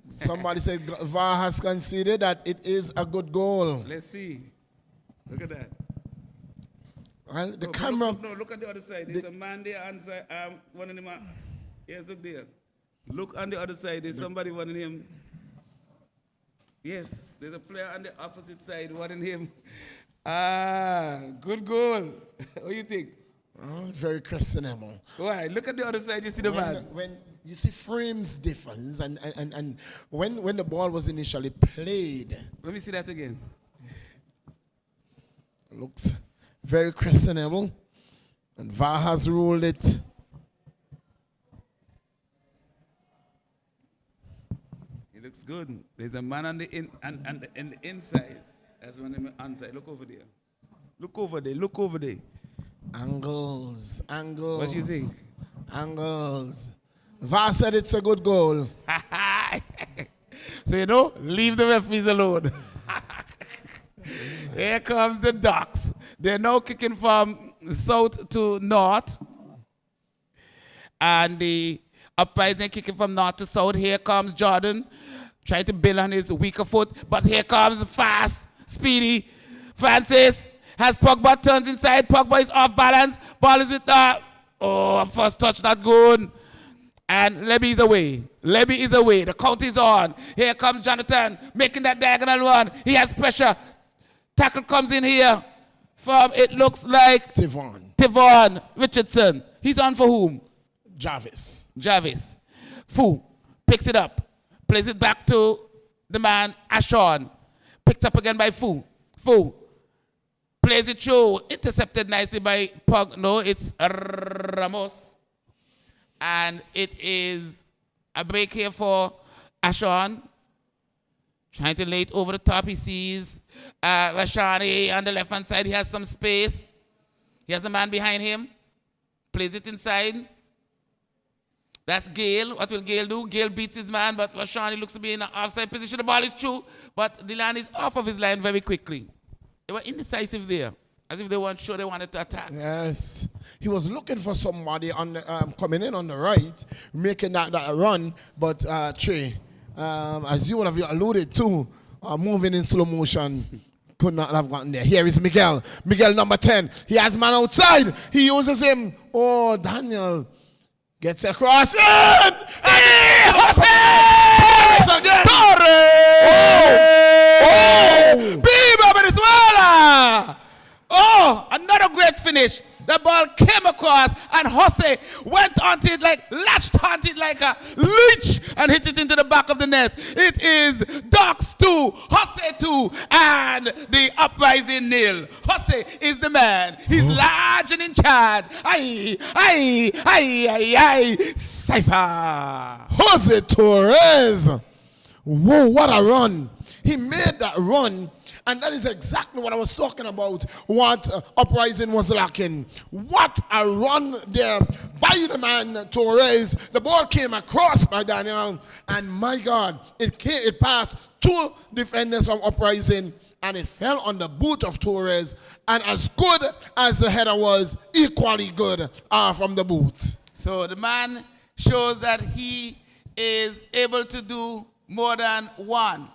Somebody said VAR has conceded that it is a good goal. Let's see. Look at that. Well, the camera. Look at the other side. There's a man there on side. One of them. Yes, look there. Look on the other side. There's somebody wanting him. Yes, there's a player on the opposite side wanting him. Good goal. What do you think? Oh, very questionable. Why? Look at the other side. You see the man. When you see frames difference, and when the ball was initially played. Let me see that again. Looks very questionable. And VAR has ruled it. It looks good. There's a man on the inside. That's one on the inside. Look over there. Look over there. Look over there. Angles. What do you think? Angles. VAR said it's a good goal. So, leave the referees alone. Here comes the Ducks. They're now kicking from south to north. And the Uprising kicking from north to south. Here comes Jordan, trying to build on his weaker foot. But here comes the fast, speedy Francis. Has Pogba, turns inside. Pogba is off balance. Ball is with first touch, not good. And Levy is away. Levy is away. The count is on. Here comes Jonathan, making that diagonal run. He has pressure. Tackle comes in here from, it looks like Tivon Richardson. He's on for whom? Jarvis. Fu picks it up, plays it back to the man Ashon. Picked up again by Fu. Plays it through, intercepted nicely by Pog. No, it's Ramos. And it is a break here for Ashon. Trying to lay it over the top. He sees Rashani on the left-hand side. He has some space. He has a man behind him. Plays it inside. That's Gale. What will Gale do? Gale beats his man, but Rashani looks to be in an offside position. The ball is true, but the line is off of his line very quickly. They were indecisive there, as if they weren't sure they wanted to attack. Yes. He was looking for somebody on the, coming in on the right, making that run, but Trey, as you would have alluded to, moving in slow motion, could not have gotten there. Here is Miguel. Miguel, number 10. He has man outside. He uses him. Oh, Daniel gets across. In! Hey, Oh! Viva Venezuela! Oh, another great finish. The ball came across and Jose went onto it latched onto it like a leech and hit it into the back of the net. It is Ducks 2, Jose 2, and the Uprising 0. Jose is the man. He's large and in charge. Aye, Cypher. Jose Torres. Whoa, what a run. He made that run. And that is exactly what I was talking about, what Uprising was lacking. What a run there by the man Torres. The ball came across by Daniel, and my God, it passed two defenders from Uprising, and it fell on the boot of Torres. And as good as the header was, equally good from the boot. So the man shows that he is able to do more than one.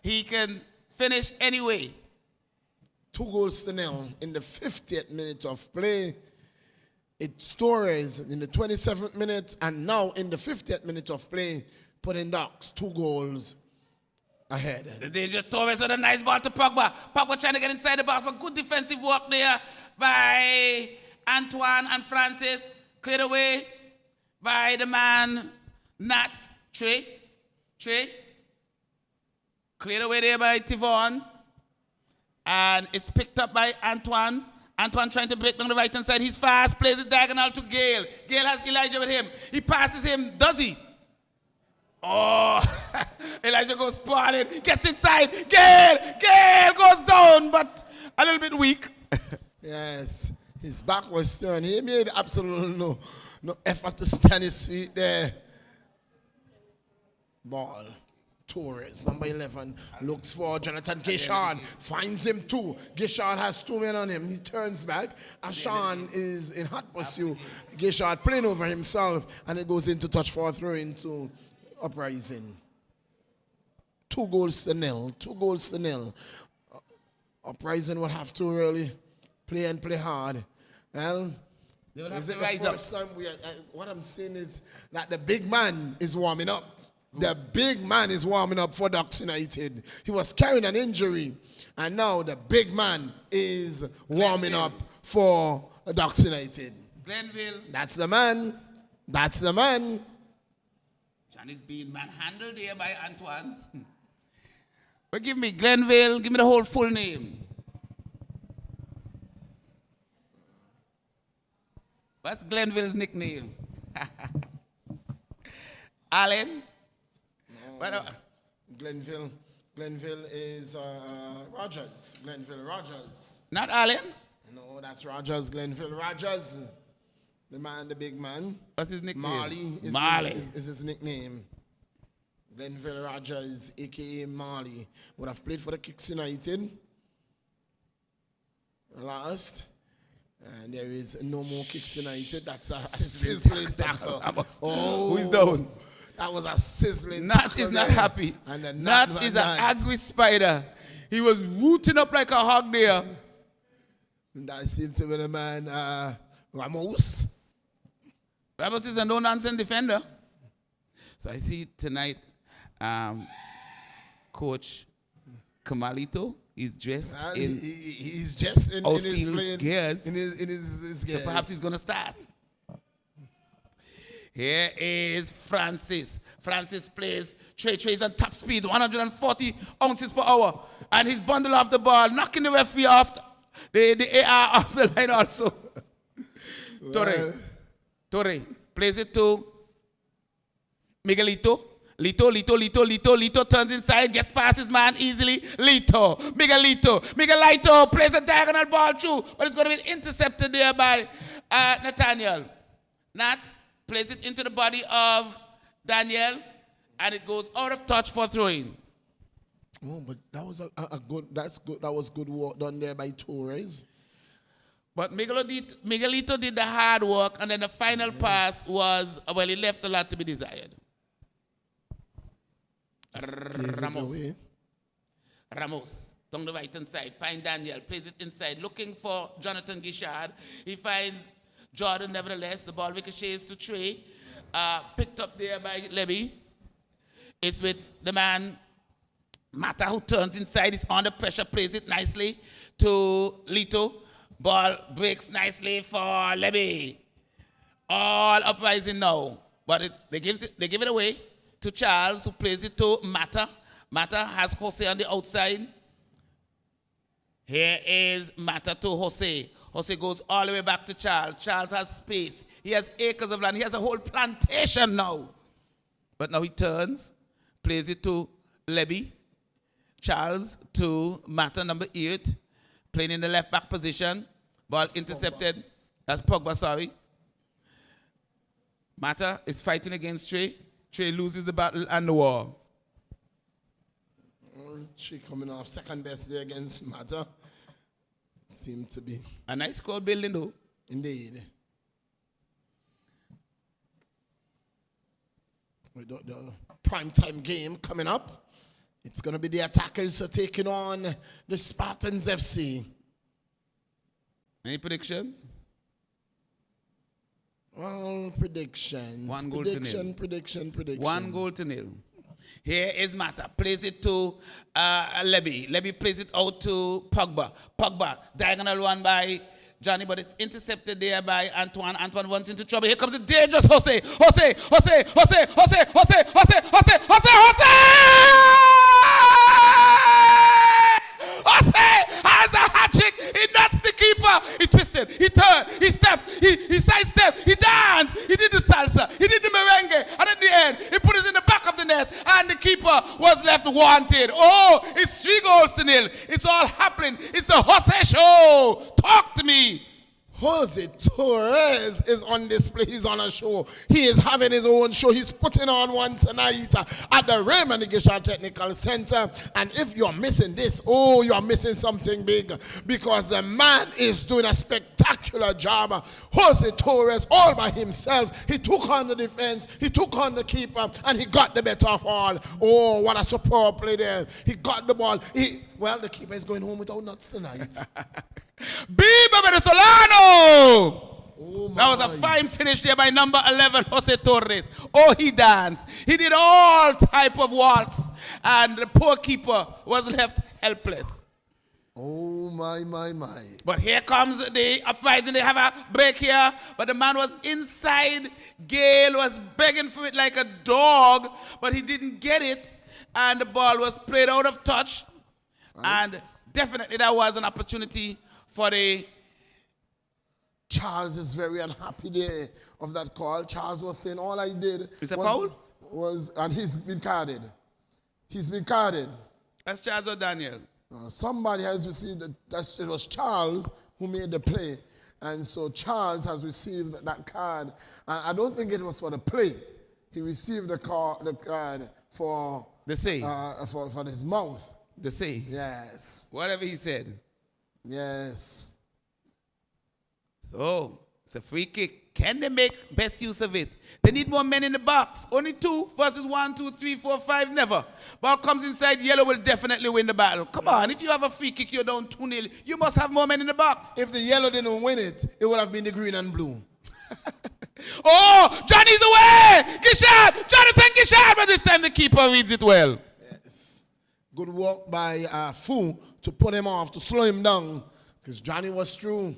He can finish anyway. 2-0 in the 50th minute of play. It's Torres in the 27th minute, and now in the 50th minute of play, putting Ducks 2 goals ahead. They just Torres with a nice ball to Pogba. Pogba trying to get inside the box, but good defensive work there by Antoine and Francis. Cleared away by the man Nat. Trey. Cleared away there by Tivon. And it's picked up by Antoine. Antoine trying to break down the right-hand side. He's fast, plays it diagonal to Gale. Gale has Elijah with him. He passes him, does he? Oh, Elijah goes sprawling, gets inside. Gale goes down, but a little bit weak. Yes, his back was turned. He made absolutely no effort to stand his feet there. Ball. Torres, number 11, looks for Jonathan Gishon, finds him too. Gishon has 2 men on him. He turns back. Ashan is in hot pursuit. Gishon playing over himself, and it goes into touch for a throw into Uprising. 2-0. Uprising will have to really play hard. Well, they will have is to it the rise first up. time what I'm saying is that the big man is warming up. The big man is warming up for Ducks United. He was carrying an injury, and now the big man is warming up for Ducks United. Glenville. That's the man. Johnny's being manhandled here by Antoine. But give me Glenville, give me the whole full name. What's Glenville's nickname? Allen? Glenville is Rogers. Glenville Rogers. Not Allen? No, that's Rogers. Glenville Rogers. The big man. What's his nickname? Marley is his nickname. Glenville Rogers, a.k.a. Marley, would have played for the Kicks United last. And there is no more Kicks United. That's a sizzling tackle. Oh, who's down? That was a sizzling Nat tackle. is not there. happy. And Nat is an angry spider. He was rooting up like a hog there. And that seemed to be the man, Ramos. Ramos is a no-nonsense defender. So I see tonight, Coach Kamalito is dressed he's just in his playing gears. In his gears. So perhaps he's going to start. Here is Francis. Francis plays. Trey's on top speed, 140 ounces per hour. And he's bundled off the ball, knocking the referee off the AR off the line also. Torre plays it to Miguelito. Lito turns inside, gets past his man easily. Miguelito plays a diagonal ball through, but it's going to be intercepted there by Nathaniel. Nat plays it into the body of Daniel, and it goes out of touch for throwing. Oh, but that was a good. That's good. That was good work done there by Torres. But Miguelito did the hard work, and then the final pass was, well, he left a lot to be desired. Ramos, down the right hand side, find Daniel, plays it inside, looking for Jonathan Guichard. He finds Jordan, nevertheless. The ball ricochets to Trey, picked up there by Levy. It's with the man, Mata, who turns inside, is under pressure, plays it nicely to Lito. Ball breaks nicely for Levy. All Uprising now, but they give it away to Charles, who plays it to Mata. Mata has Jose on the outside. Here is Mata to Jose. Jose goes all the way back to Charles. Charles has space. He has acres of land. He has a whole plantation now. But now he turns, plays it to Levy. Charles to Mata, number 8, playing in the left back position. Ball intercepted. Pogba. That's Pogba, sorry. Mata is fighting against Trey. Trey loses the battle and the war. Trey coming off second best there against Mata. Seemed to be a nice squad building, though. Indeed. With the primetime game coming up, it's going to be the Attackers taking on the Spartans FC. Any predictions? Well, predictions. 1 goal to nil. Prediction. 1 goal to nil. Here is Mata. Plays it to Levy. Levy plays it out to Pogba. Pogba, diagonal one by Johnny, but it's intercepted there by Antoine. Antoine runs into trouble. Here comes the dangerous Jose. Jose has a hat trick. He nuts the keeper. He twisted. He turned. He stepped. He sidestepped. He danced. He did the salsa. He did the merengue. And at the end, he put it in the back of the net. And the keeper was left wanted. Oh, it's 3 goals to nil. It's all happening. It's the Jose show. Talk to me. Jose Torres is on display. He's on a show. He is having his own show. He's putting on one tonight at the Raymond Gisha Technical Center. And if you're missing this, oh, you're missing something big, because the man is doing a spectacular job. Jose Torres, all by himself. He took on the defense. He took on the keeper, and he got the better of all. Oh, what a superb play there. He got the ball. Well, the keeper is going home without nuts tonight. Biba Solano! Oh, that was a fine finish there by number 11, Jose Torres. Oh, he danced. He did all type of waltz, and the poor keeper was left helpless. Oh, my. But here comes the Uprising. They have a break here, but the man was inside. Gale was begging for it like a dog, but he didn't get it, and the ball was played out of touch. And definitely that was an opportunity for the... Charles is very unhappy there of that call. Charles was saying all I did It's a foul? And he's been carded. He's been carded. That's Charles or Daniel? Somebody has received it. It was Charles who made the play. And so Charles has received that card. I don't think it was for the play. He received the card for... The say. For his mouth. The say. Yes. Whatever he said. Yes. So, it's a free kick. Can they make best use of it? They need more men in the box. Only 2 versus 1, 2, 3, 4, 5, never. Ball comes inside, yellow will definitely win the battle. Come on, if you have a free kick, you're down 2-0. You must have more men in the box. If the yellow didn't win it, it would have been the green and blue. Oh, Johnny's away! Guichard! Jonathan Guichard! But this time the keeper reads it well. Yes. Good work by Fu to put him off, to slow him down, because Johnny was through.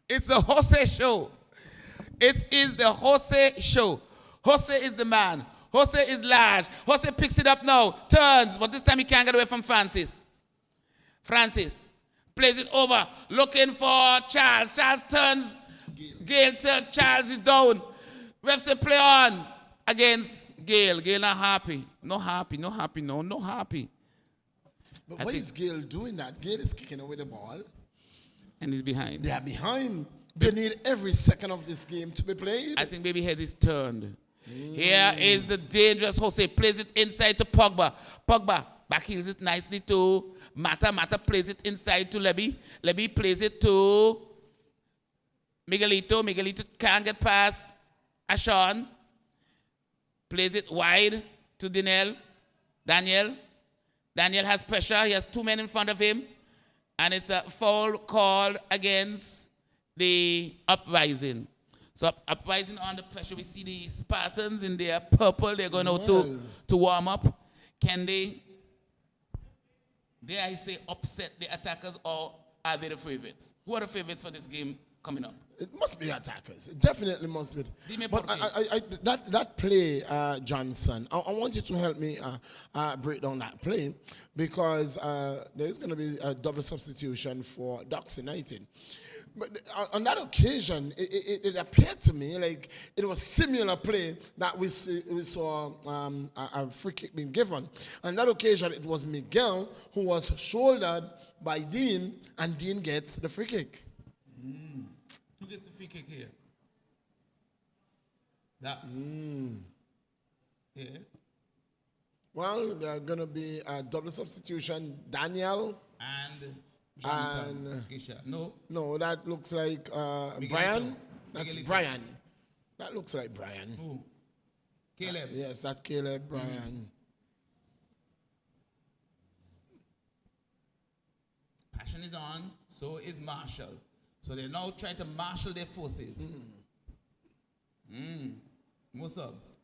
It's the Jose show. It is the Jose show. Jose is the man. Jose is large. Jose picks it up now, turns, but this time he can't get away from Francis. Francis plays it over, looking for Charles. Charles turns. Gale turns. Charles is down. Refs say play on. against Gale. Gale not happy. No happy, no happy, no happy. But why is Gale doing that? Gale is kicking away the ball. And he's behind. They are behind. They need every second of this game to be played. I think maybe head is turned. Here is the dangerous Jose. Plays it inside to Pogba. Pogba back heels it nicely to Mata. Mata plays it inside to Levy. Levy plays it to Miguelito. Miguelito can't get past Ashon. Plays it wide to Daniel. Daniel has pressure. He has two men in front of him. And it's a foul called against the Uprising. So Uprising under pressure. We see the Spartans in their purple. They're going out to warm up. Can they, dare I say, upset the attackers, or are they the favorites? Who are the favorites for this game coming up? It must be attackers. It definitely must be. But that play, Johnson, I want you to help me break down that play, because there's going to be a double substitution for Ducks United. But on that occasion, it appeared to me like it was similar play that we saw a free kick being given. On that occasion, it was Miguel who was shouldered by Dean, and Dean gets the free kick. Who gets the free kick here? That. Yeah. Well, there's going to be a double substitution. Daniel and Jonathan Gisha. No, that looks like Brian. That's Brian. That looks like Brian. Who? Caleb. Yes, that's Caleb, Brian. Passion is on, so is Marshall. So they're now trying to marshal their forces. More subs.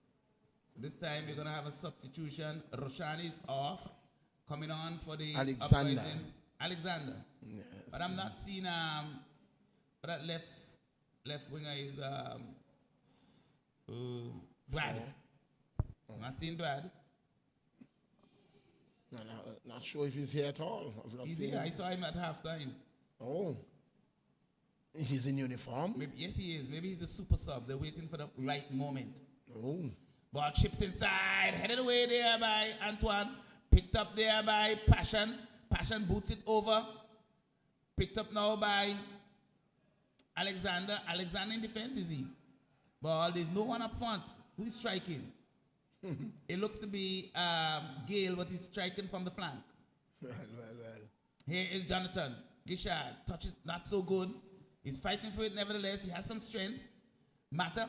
So this time we're going to have a substitution. Roshan is off. Coming on for the Alexander. Alexander. Yes. But I'm not seeing but that left winger is Brad. I'm not seeing Brad. Not sure if he's here at all. He's here. I saw him at halftime. Oh. He's in uniform? Maybe, yes, he is. Maybe he's a super sub. They're waiting for the right moment. Oh. Ball chips inside. Headed away there by Antoine. Picked up there by Passion. Passion boots it over. Picked up now by Alexander. Alexander in defense, is he? Ball, there's no one up front. Who's striking? It looks to be Gale, but he's striking from the flank. Well. Here is Jonathan. Gisha, touch is not so good. He's fighting for it nevertheless. He has some strength. Mata.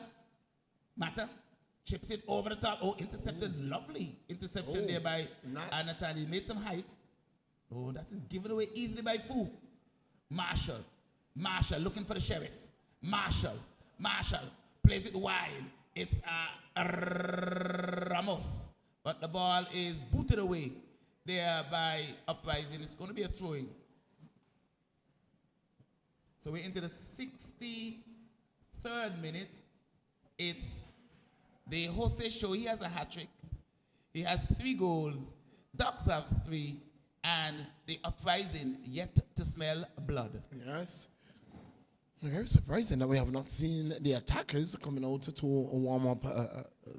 Chips it over the top. Oh, intercepted. Lovely interception there by Nathan. He made some height. Oh, that is given away easily by Fu. Marshall looking for the sheriff. Marshall plays it wide. It's Ramos. But the ball is booted away there by Uprising. It's going to be a throw-in. So we're into the 63rd minute. It's the Jose show. He has a hat-trick. He has 3 goals. Ducks have 3. And the Uprising yet to smell blood. Yes. Very surprising that we have not seen the attackers coming out to warm up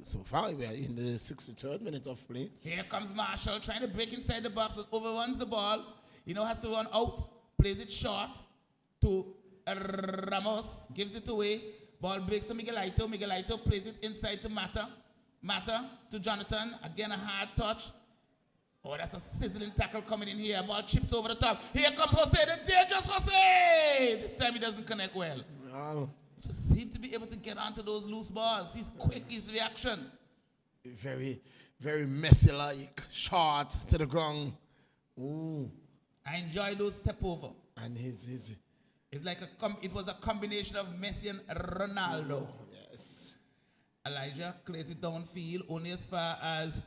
so far. We are in the 63rd minute of play. Here comes Marshall trying to break inside the box. Overruns the ball. Has to run out. Plays it short to Ramos. Gives it away. Ball breaks to Miguelito. Miguelito plays it inside to Mata. Mata to Jonathan. Again, a hard touch. Oh, that's a sizzling tackle coming in here. Ball chips over the top. Here comes Jose, the dangerous Jose! This time he doesn't connect well. No. He just seems to be able to get onto those loose balls. He's quick, his reaction. Very, very Messi-like. Short to the ground. Ooh. I enjoy those step over. And his It's like it was a combination of Messi and Ronaldo. Oh, yes. Elijah clears it downfield only as far as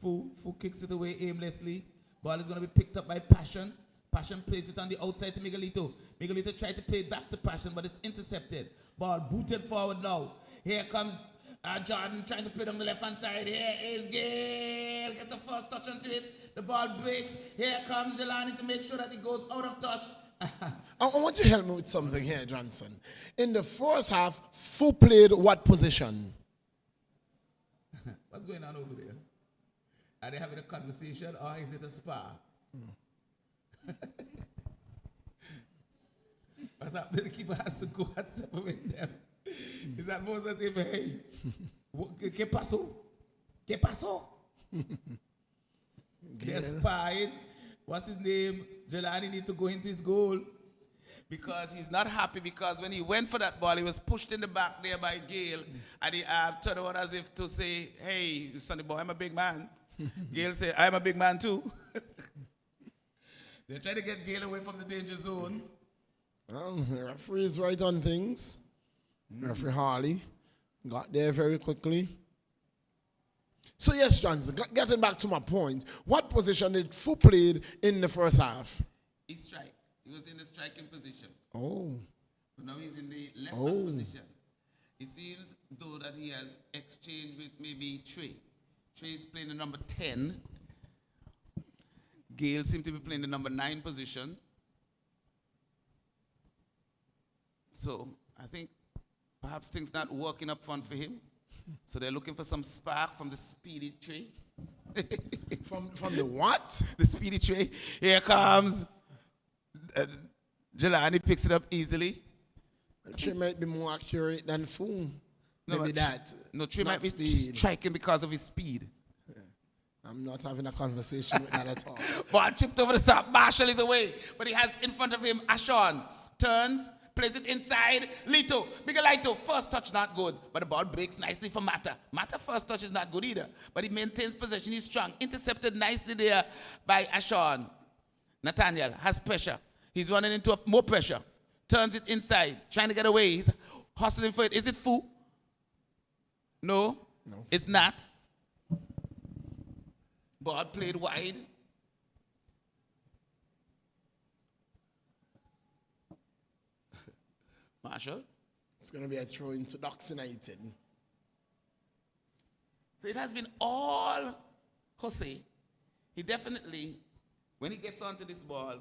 Fu kicks it away aimlessly. Ball is going to be picked up by Passion. Passion plays it on the outside to Miguelito. Miguelito tried to play it back to Passion, but it's intercepted. Ball booted forward now. Here comes Jordan trying to play it on the left-hand side. Here is Gale. Gets the first touch onto it. The ball breaks. Here comes Jelani to make sure that it goes out of touch. I want you to help me with something here, Johnson. In the first half, Fu played what position? What's going on over there? Are they having a conversation or is it a spa? What's happening? The keeper has to go and separate them. Is that most as if, hey, ¿qué pasó? ¿Qué pasó? They're spying. What's his name? Jelani need to go into his goal because he's not happy because when he went for that ball, he was pushed in the back there by Gale and he turned around as if to say, hey, Sonny boy, I'm a big man. Gale said, I'm a big man too. They're trying to get Gale away from the danger zone. Well, the referee is right on things. Referee Harley got there very quickly. So yes, Johnson, getting back to my point, what position did Fu played in the first half? He strike. He was in the striking position. Oh. But now he's in the left back position. It seems though that he has exchanged with maybe Trey. Trey is playing the number 10. Gale seems to be playing the number 9 position. So I think perhaps things not working up front for him. So they're looking for some spark from the speedy Trey. from the what? The speedy Trey. Here comes Jelani, picks it up easily. Trey might be more accurate than Fu. Maybe that. No, Trey might be striking because of his speed. I'm not having a conversation with that at all. Ball chipped over the top. Marshall is away. But he has in front of him Ashon. Turns, plays it inside. Lito, Miguel Lito, first touch not good. But the ball breaks nicely for Mata. Mata first touch is not good either. But he maintains possession. He's strong. Intercepted nicely there by Ashon. Nathaniel has pressure. He's running into more pressure. Turns it inside. Trying to get away. He's hustling for it. Is it Fu? No. It's not. Ball played wide. Marshall. It's going to be a throw into Ducks United. So it has been all Jose. He definitely, when he gets onto this ball,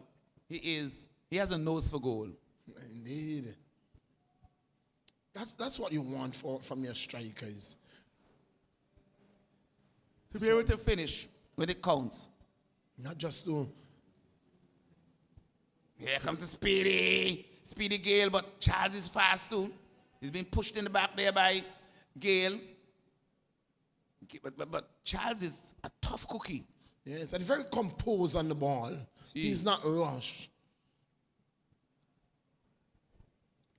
he has a nose for goal. Indeed. That's what you want from your strikers. To be able to finish when it counts. Not just to... Here comes the Speedy Gale, but Charles is fast too. He's been pushed in the back there by Gale. But Charles is a tough cookie. Yes, and very composed on the ball. He's not rushed.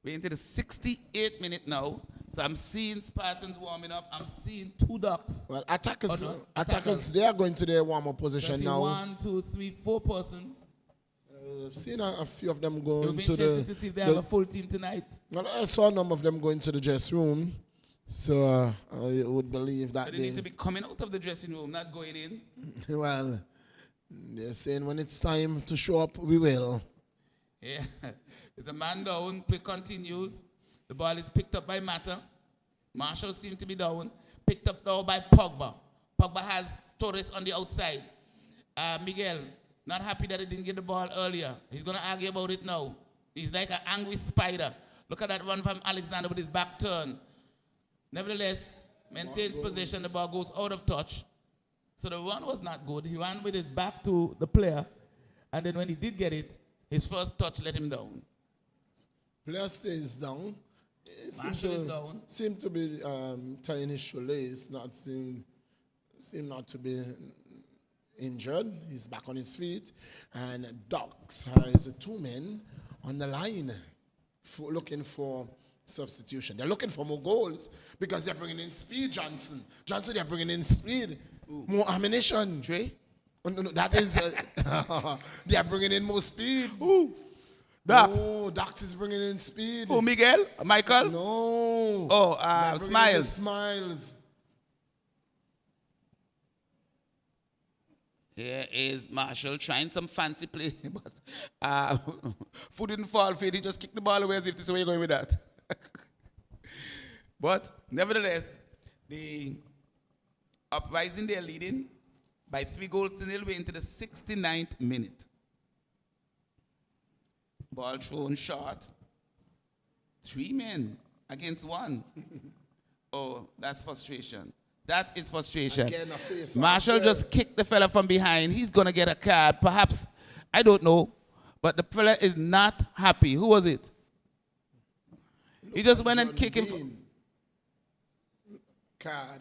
We're into the 68th minute now. So I'm seeing Spartans warming up. I'm seeing 2 Ducks. Well, attackers, they are going to their warm-up position now. 1, 2, 3, 4 persons. I've seen a few of them going It'll be to interesting to see if they have a full team tonight. Well, I saw a number of them going to the dressing room. So I would believe that they need to be coming out of the dressing room, not going in. Well, they're saying when it's time to show up, we will. Yeah. There's a man down. Play continues. The ball is picked up by Mata. Marshall seems to be down. Picked up now by Pogba. Pogba has Torres on the outside. Miguel, not happy that he didn't get the ball earlier. He's going to argue about it now. He's like an angry spider. Look at that run from Alexander with his back turn. Nevertheless, maintains possession. The ball goes out of touch. So the run was not good. He ran with his back to the player. And then when he did get it, his first touch let him down. Player stays down. Marshall is down. Seem to be tying his shoelace. Seem not to be injured. He's back on his feet. And Ducks has 2 men on the line looking for substitution. They're looking for more goals because they're bringing in speed, Johnson. They're bringing in speed. Ooh. More ammunition. Trey? Oh, no, that is... they're bringing in more speed. Ooh. Dax. Oh, Dax is bringing in speed. Oh, Miguel? Michael? No. Oh, Smiles. Smiles. Here is Marshall trying some fancy play, but foot didn't fall for it. He just kicked the ball away as if this is where you're going with that. But nevertheless, the Uprising, they're leading by 3-0. We're into the 69th minute. Ball thrown short. 3 men against 1. Oh, that's frustration. That is frustration. Again, a face Marshall off there. just kicked the fella from behind. He's going to get a card. Perhaps, I don't know. But the fella is not happy. Who was it? He just went and kicked him. Card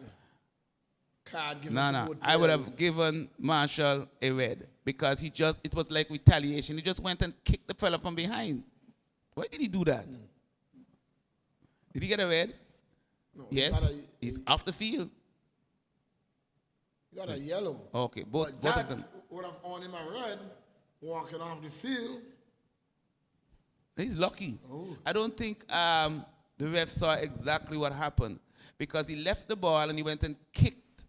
given No, to no. both I would have players. given Marshall a red because it was like retaliation. He just went and kicked the fella from behind. Why did he do that? Did he get a red? No, Yes. He's off the field. He got a yellow. Okay, both But of them. that would have earned him a red walking off the field. He's lucky. Oh. I don't think the ref saw exactly what happened because he left the ball and he went and kicked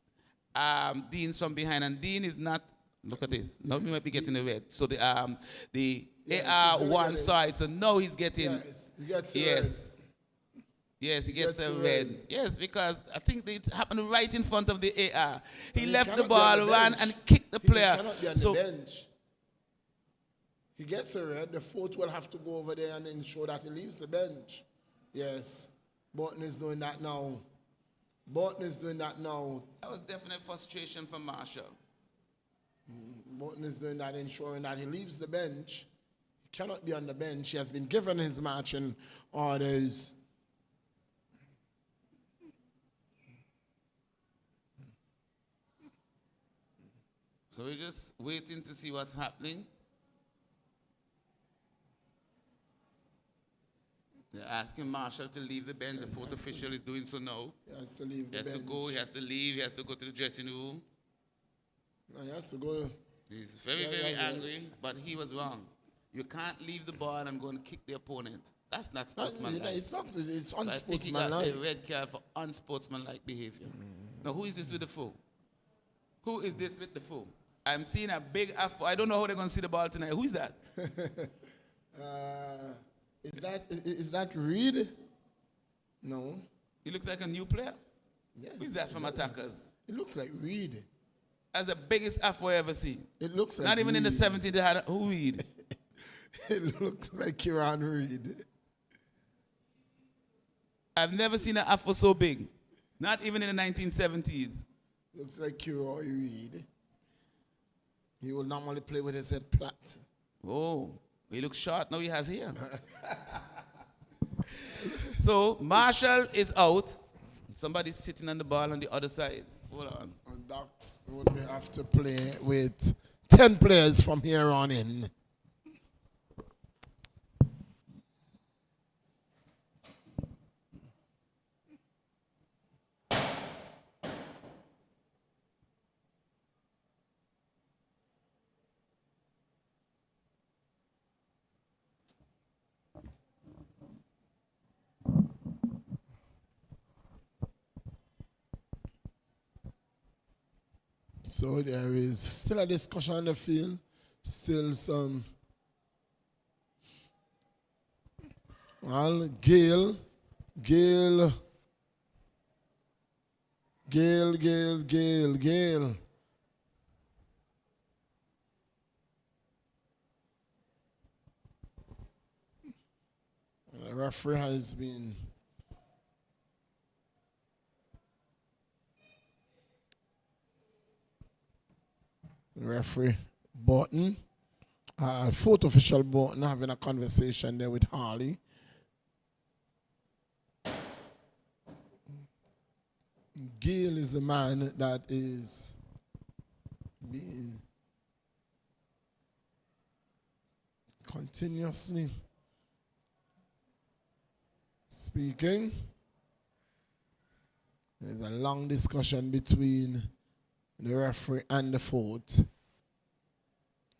Dean's from behind. And Dean is not. Look at this. Now we might be getting a red. So the Yes, he's gonna AR1 get it. saw it. So now he's getting. Yes, he gets a Yes. red. Yes, he gets Gets a a red. red. Yes, because I think it happened right in front of the AR. He And he left the cannot be on ball, the ran, bench. and kicked the He player. cannot be on So the bench. He gets a red. The fourth will have to go over there and ensure that he leaves the bench. Yes. Burton is doing that now. that was definite frustration for Marshall. Burton is doing that, ensuring that he leaves the bench. He cannot be on the bench. He has been given his marching orders. So we're just waiting to see what's happening. They're asking Marshall to leave the bench. The fourth official is doing so now. He has to leave He the has to bench. go, he has to leave, he has to go to the dressing room. No, he has to go. He's very, Yeah, very yeah. angry, but he was wrong. You can't leave the ball and go and kick the opponent. That's not No, sportsmanlike. it's not. It's So I think he got unsportsmanlike. a red card for unsportsmanlike behavior. Now, who is this with the foul? Who is this with the foul? I'm seeing a big afro. I don't know how they're going to see the ball tonight. Who is that? Is that Reed? No. He looks like a new player. Yes, Who is that from it does. attackers? It looks like Reed. That's the biggest afro I ever seen. It looks like Not even in the Reed. 70s they had who Reed. It looks like Kieran Reed. I've never seen an afro so big. Not even in the 1970s. Looks like Kieran Reed. He will normally play with his head flat. Oh, he looks short. Now he has hair. So Marshall is out. Somebody's sitting on the ball on the other side. Hold on. And Ducks would have to play with 10 players from here on in. So there is still a discussion on the field, still some. Well, Gale. The referee has been. Referee Burton, fourth official Burton having a conversation there with Harley. Gale is a man that is being continuously speaking. There's a long discussion between the referee and the fourth.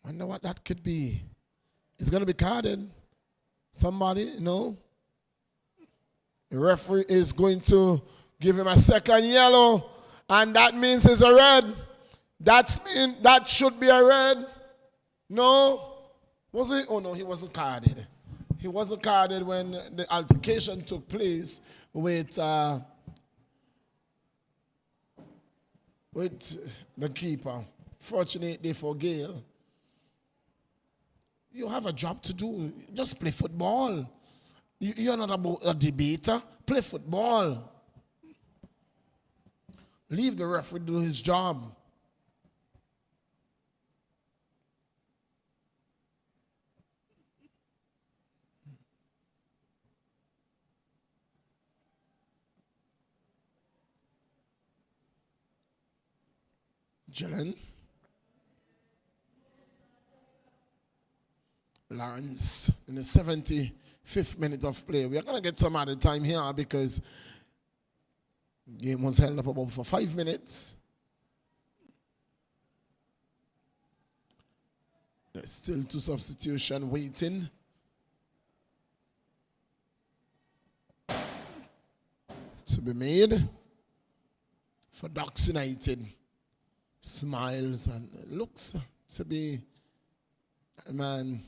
Wonder what that could be. It's going to be carded. Somebody, no? The referee is going to give him a second yellow, and that means it's a red. That should be a red. No? Was it? Oh, no, he wasn't carded. He wasn't carded when the altercation took place with the keeper. Fortunately for Gale, you have a job to do. Just play football. You're not about a debater. Play football. Leave the referee do his job. Jalen. Lawrence in the 75th minute of play. We are going to get some added time here because the game was held up about for 5 minutes. There's still 2 substitutions waiting. To be made for Ducks United. Smiles and looks to be a man.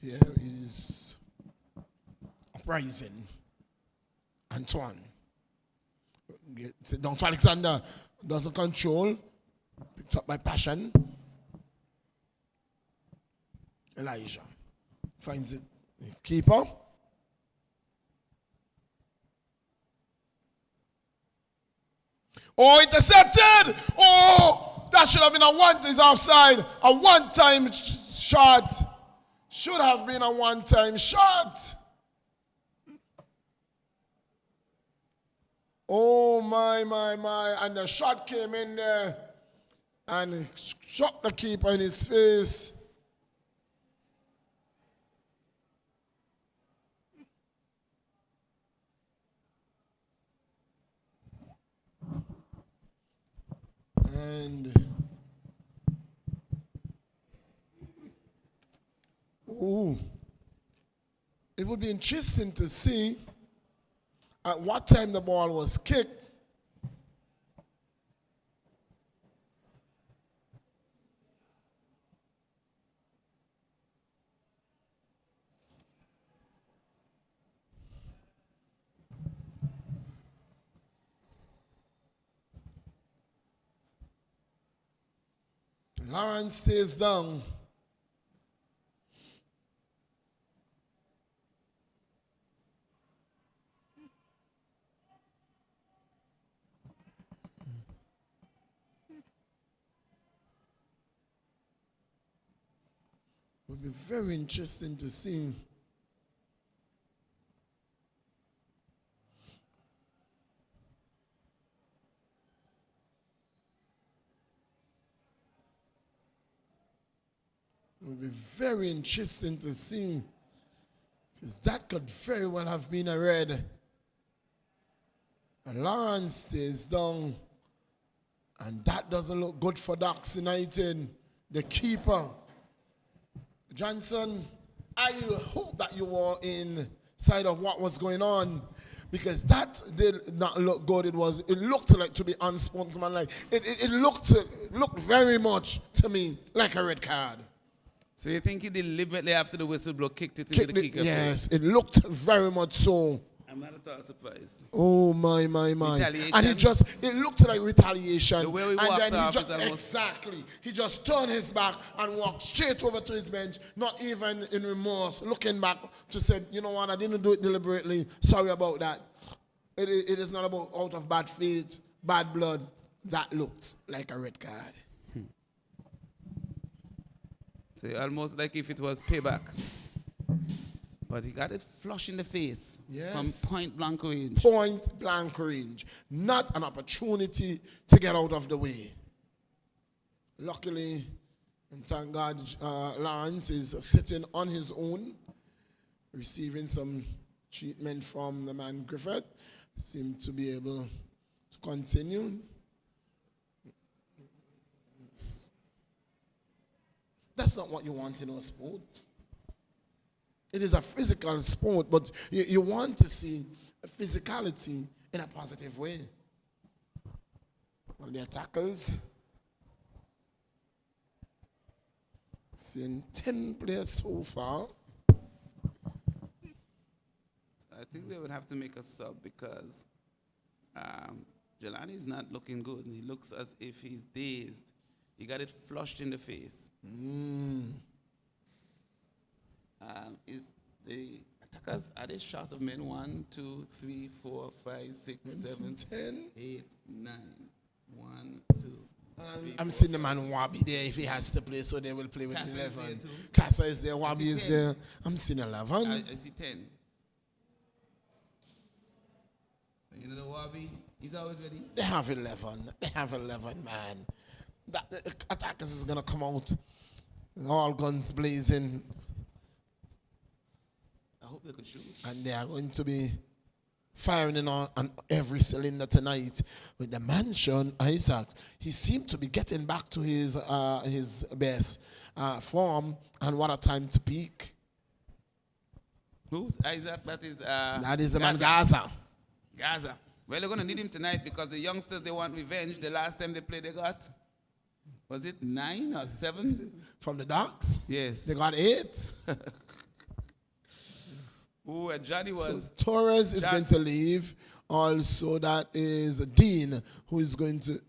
Here is Uprising. Antoine. Sit down to Alexander. Doesn't control. Picked up by Passion. Elijah. Finds it. Keeper. Oh, intercepted! Oh, that should have been a one. Is offside. A one-time shot. Should have been a one-time shot. Oh, my. And the shot came in there and struck the keeper in his face. And it would be interesting to see at what time the ball was kicked. Lawrence stays down. It would be very interesting to see because that could very well have been a red. And Lawrence stays down, and that doesn't look good for Ducks United. The keeper, Johnson, I hope that you were inside of what was going on, because that did not look good. It looked like to be unsportsmanlike. It looked very much to me like a red card. So you think he deliberately after the whistle blow kicked it into the kicker? Yes, it looked very much so. I'm not at all surprised. Oh my. Retaliation. And it looked like retaliation. The way we and walked then off he just, is almost... exactly. He just turned his back and walked straight over to his bench, not even in remorse, looking back to say, you know what, I didn't do it deliberately. Sorry about that. It is not about out of bad faith, bad blood. That looked like a red card. So almost like if it was payback. But he got it flush in the face. Yes. From point blank range. Point blank range. Not an opportunity to get out of the way. Luckily, and thank God, Lawrence is sitting on his own, receiving some treatment from the man Griffith. Seemed to be able to continue. That's not what you want in a sport. It is a physical sport, but you want to see physicality in a positive way. Well, the attackers, seeing 10 players so far. I think they would have to make a sub because Jelani's not looking good. He looks as if he's dazed. He got it flushed in the face. Is the attackers, are they short of men? 1, 2, 3, 4, 5, 6, 7, 10. 8, 9. 1, 2. I'm seeing the man Wabi there if he has to play, so they will play with Casa is 11. there too. Casa is there, Wabi is 10? there. I'm seeing 11. I see 10. You know the Wabi? He's always ready. They have 11. They have 11, man. The attackers is going to come out, all guns blazing, I hope they could shoot. and they are going to be firing on every cylinder tonight with the man, Sean Isaacs. He seemed to be getting back to his best form, and what a time to peak. Who's Isaac? That is the man Gaza. Gaza. Well, they're going to need him tonight because the youngsters, they want revenge. The last time they played, they got, was it 9 or 7? From the Ducks? Yes. They got 8. Ooh, and Johnny was... So Torres is going to leave. Also, that is Dean, who is going to...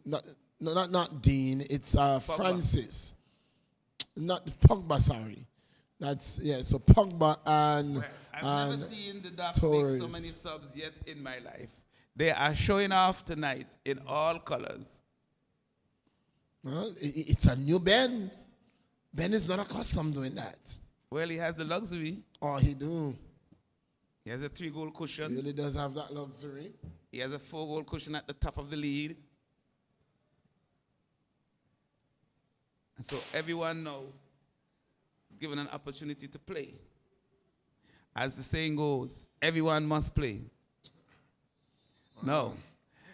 Not Dean, it's Francis. Not Pogba, sorry. That's, yeah, so Pogba and... I've never seen the Ducks Torres. make so many subs yet in my life. They are showing off tonight in all colors. Well, it's a new Ben. Ben is not accustomed doing that. Well, he has the luxury. Oh, he do. He has a 3-goal cushion. He really does have that luxury. He has a 4-goal cushion at the top of the lead. And so everyone now is given an opportunity to play. As the saying goes, everyone must play. Now,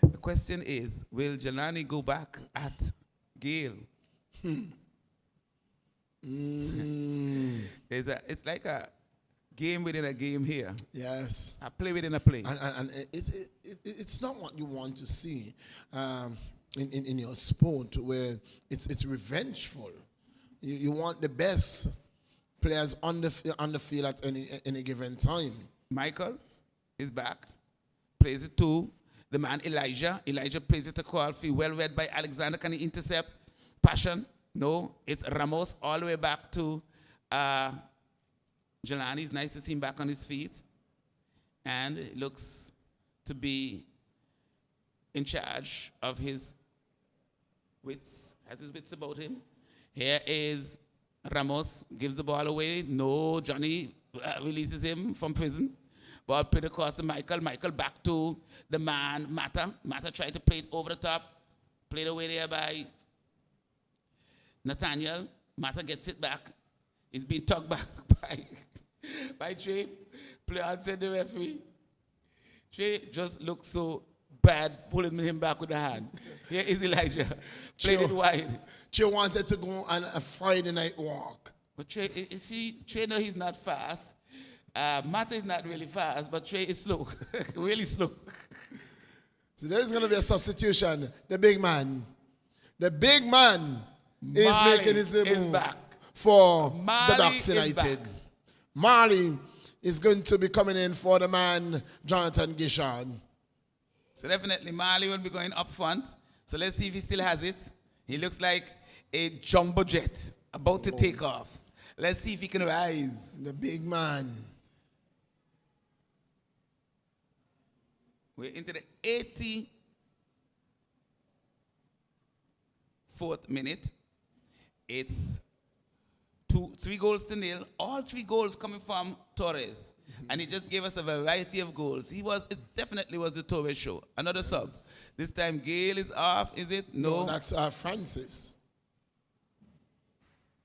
the question is, will Jelani go back at Gale? It's like a game within a game here. Yes. A play within a play. And it's not what you want to see in your sport, where it's revengeful. You want the best players on the field at any given time. Michael is back, plays it to the man Elijah. Elijah plays it to Qualfi, well read by Alexander. Can he intercept? Passion? No, it's Ramos all the way back to Jelani. It's nice to see him back on his feet. And it looks to be in charge of his wits, has his wits about him. Here is Ramos, gives the ball away. No, Johnny releases him from prison. Ball played across to Michael. Michael back to the man, Mata. Mata tried to play it over the top. Played away there by Nathaniel. Mata gets it back. He's being tugged back by Trey. Player outside the referee. Trey just looks so bad pulling him back with the hand. Here is Elijah. Played it wide. Trey wanted to go on a Friday night walk. But Trey, Trey, no, he's not fast. Mata is not really fast, but Trey is slow. Really slow. So there's going to be a substitution. The big man is Marley making his debut is back. for Marley the Ducks is United. back. Marley is going to be coming in for the man, Jonathan Gishon. So definitely Marley will be going up front. So let's see if he still has it. He looks like a jumbo jet about to take off. Let's see if he can rise. The big man. We're into the 84th minute. It's 3 goals to nil. All 3 goals coming from Torres. And he just gave us a variety of goals. It definitely was the Torres show. Another sub. This time Gale is off, is it? No. That's Francis.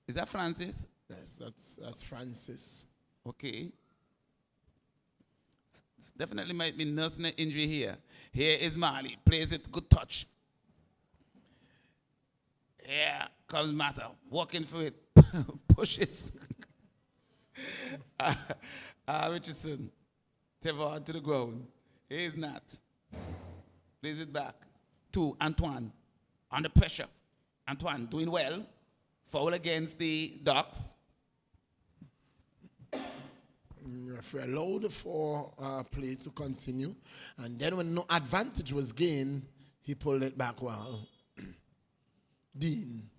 Is that Francis? Yes, that's Francis. Okay. Definitely might be nursing an injury here. Here is Marley. Plays it, good touch. Here comes Mata. Walking through it. Pushes. Richardson. Tevon to the ground. Here is Nat. Plays it back to Antoine. Under pressure. Antoine doing well. Foul against the Ducks. Referee allowed for play to continue, and then when no advantage was gained, He pulled it back well. Dean.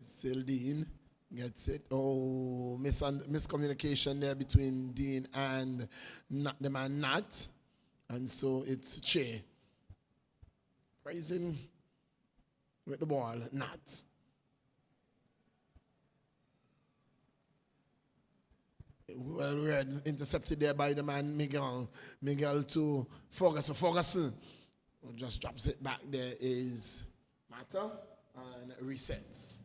Still Dean. Gets it. Oh, miscommunication there between Dean and the man Nat. And so it's Che. Rising with the ball, Nat. Well read, intercepted there by the man Miguel. Miguel to Ferguson. Ferguson just drops it back. There is Mata and resets.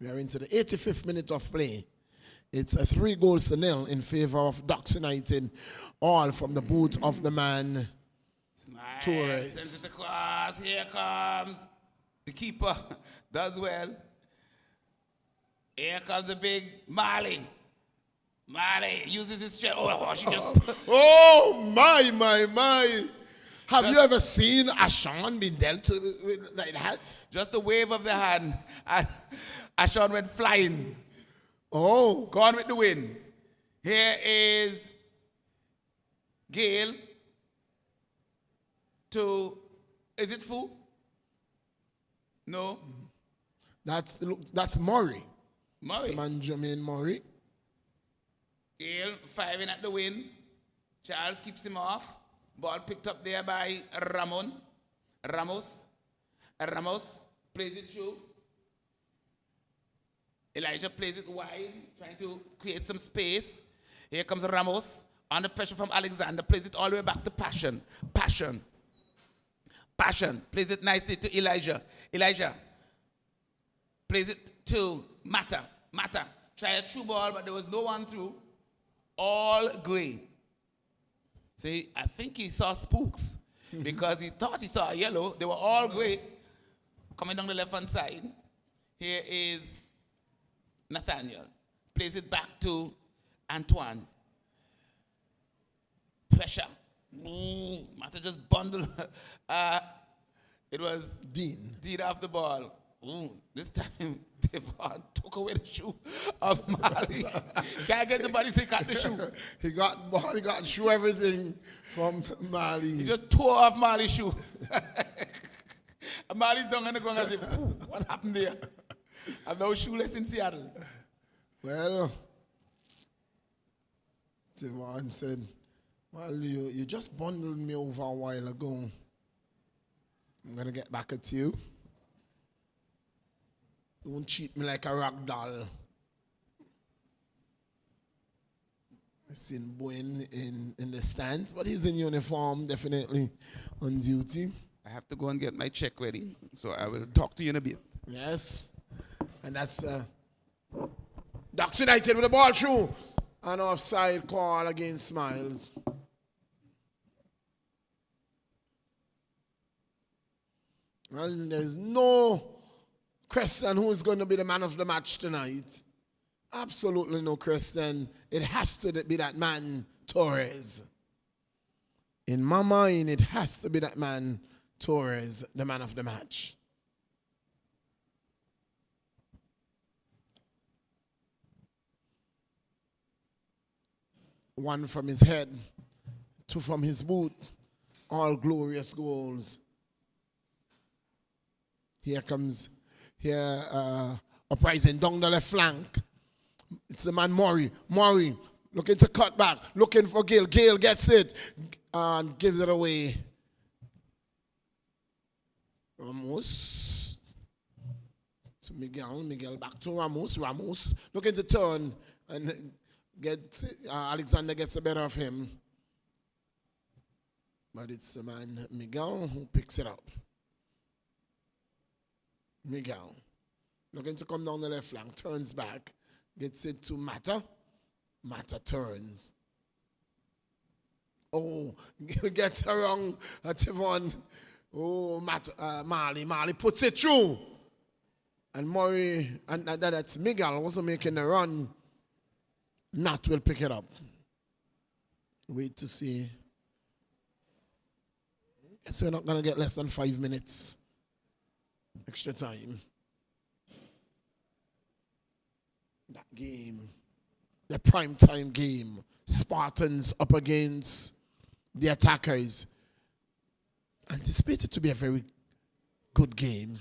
We are into the 85th minute of play. It's a 3-0 in favor of Ducks United, all from the boot of the man Nice. Torres. Sends it across. Here comes the keeper. Does well. Here comes the big Marley. Marley uses his chest. Oh, she just. Oh, my. Have you ever seen Ashawn being dealt with like that? Just a wave of the hand. And Ashawn went flying. Oh. Gone with the wind. Here is Gale to, is it Fu? No. That's Murray. Murray. It's man Jermaine Murray. Gale firing at the wind. Charles keeps him off. Ball picked up there by Ramos plays it through. Elijah plays it wide, trying to create some space. Here comes Ramos, under pressure from Alexander, plays it all the way back to Passion. Passion plays it nicely to Elijah. Elijah plays it to Mata. Try a true ball, but there was no one through. All gray. See, I think he saw spooks because he thought he saw a yellow. They were all gray. Coming down the left-hand side. Here is Nathaniel. Plays it back to Antoine. Pressure. Mata just bundled. It was Dean off the ball. This time, Devon took away the shoe of Mali. Can't get the body, so he got the shoe. He got shoe everything from Mali. He just tore off Mali's shoe. And Mali's down on the ground and said, what happened there? I'm no shoeless in Seattle. Well, Devon said, well, you just bundled me over a while ago. I'm going to get back at you. Don't treat me like a rag doll. I seen Bowen in the stands, but he's in uniform, definitely on duty. I have to go and get my check ready, so I will talk to you in a bit. Yes. And that's Ducks United with the ball through. An offside call against Smiles. Well, there's no question who is going to be the man of the match tonight. Absolutely no question. It has to be that man, Torres. In my mind, it has to be that man, Torres, the man of the match. One from his head, two from his boot, all glorious goals. Here comes Uprising down the left flank. It's the man Murray. Murray looking to cut back, looking for Gale. Gale gets it and gives it away. Ramos to Miguel. Miguel back to Ramos. Ramos looking to turn and Alexander gets the better of him. But it's the man Miguel who picks it up. Miguel looking to come down the left flank, turns back, gets it to Mata. Mata turns. Oh, gets around Tivon. Oh, Marley puts it through. And Murray, and that's Miguel also making the run. Nat will pick it up. Wait to see. Guess we're not going to get less than 5 minutes. Extra time. That game, the prime time game, Spartans up against the attackers. Anticipated to be a very good game.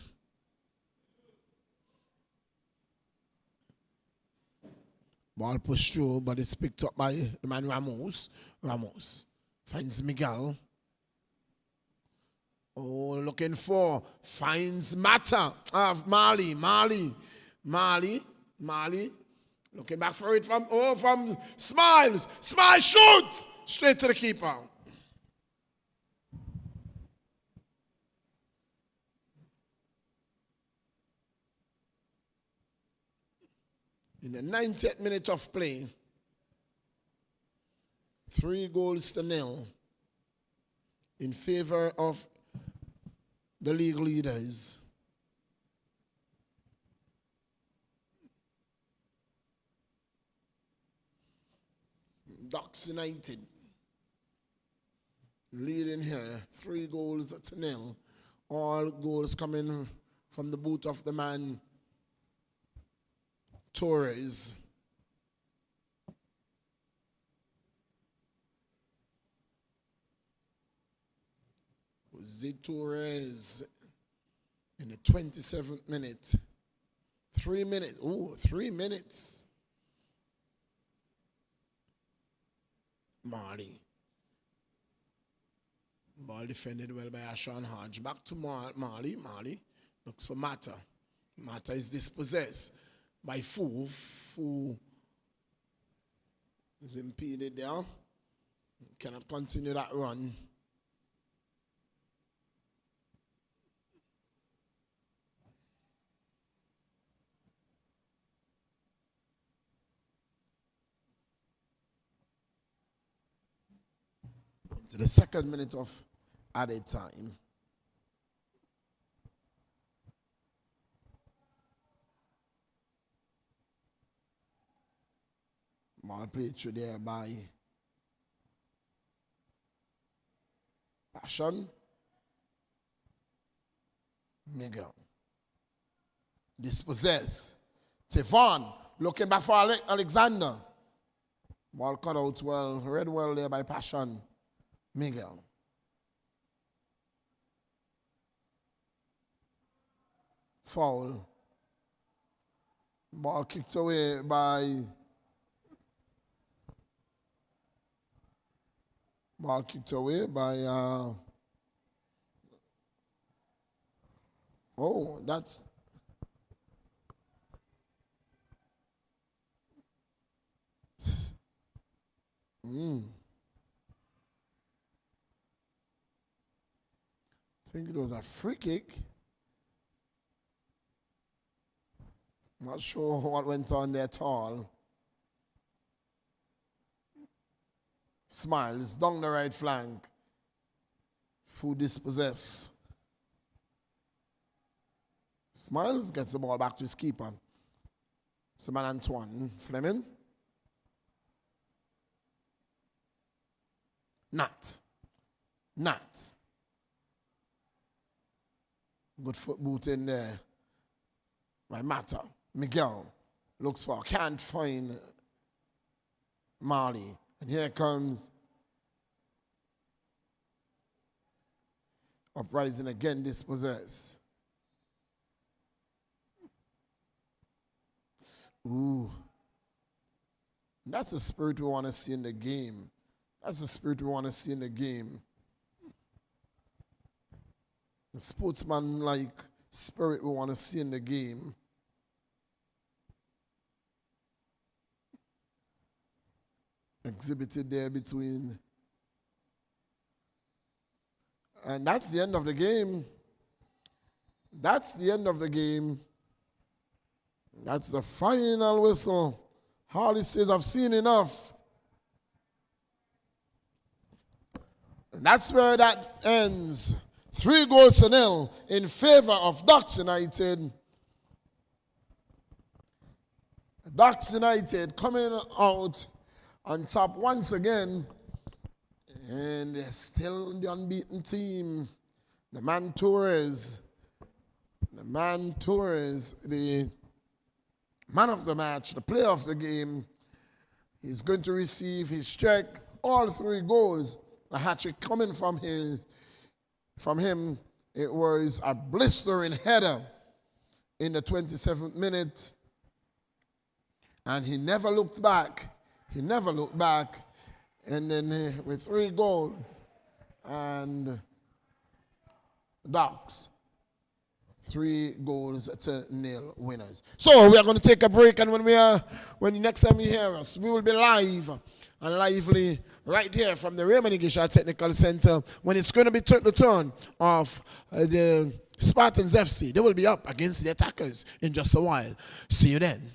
Ball pushed through, but it's picked up by the man Ramos. Ramos finds Miguel. Oh, looking for, finds Mata of Mali. Looking back for it from Smiles. Smiles shoot! Straight to the keeper. In the 90th minute of play, 3-0 in favor of the league leaders. Ducks United leading here, 3-0. All goals coming from the boot of the man Torres. Jose Torres in the 27th minute. 3 minutes. Oh, 3 minutes. Marley. Ball defended well by Ashan Hodge. Back to Marley. Marley looks for Mata. Mata is dispossessed by Fu. Fu is impeded there. Cannot continue that run. To the 2nd minute of added time. Ball played through there by Passion. Miguel. Dispossessed. Tefan looking back for Alexander. Ball cut out well, read well there by Passion. Miguel. Foul. Ball kicked away by oh, that's I think it was a free kick. Not sure what went on there at all. Smiles down the right flank. Full dispossess. Smiles gets the ball back to his keeper. Simon Antoine Fleming. Nat. Good foot boot in there. By Mata. Miguel looks for, can't find Marley. And here comes Uprising again, dispossessed. Ooh. That's the spirit we want to see in the game. That's the spirit we want to see in the game. The sportsman-like spirit we want to see in the game. Exhibited there between. And that's the end of the game. That's the end of the game. That's the final whistle. Harley says, I've seen enough. And that's where that ends. 3-0 in favor of Ducks United. Ducks United coming out on top once again. And they're still the unbeaten team. The man Torres, the man of the match, the player of the game. He's going to receive his check. All 3 goals, a hat-trick coming from him. It was a blistering header in the 27th minute. And he never looked back. He never looked back. And then with 3 goals and Ducks, 3-0 winners. So we are going to take a break, and when the next time you hear us, we will be live and lively right here from the Raymond Igisha Technical Center when it's going to be the turn of the Spartans FC. They will be up against the Attackers in just a while. See you then.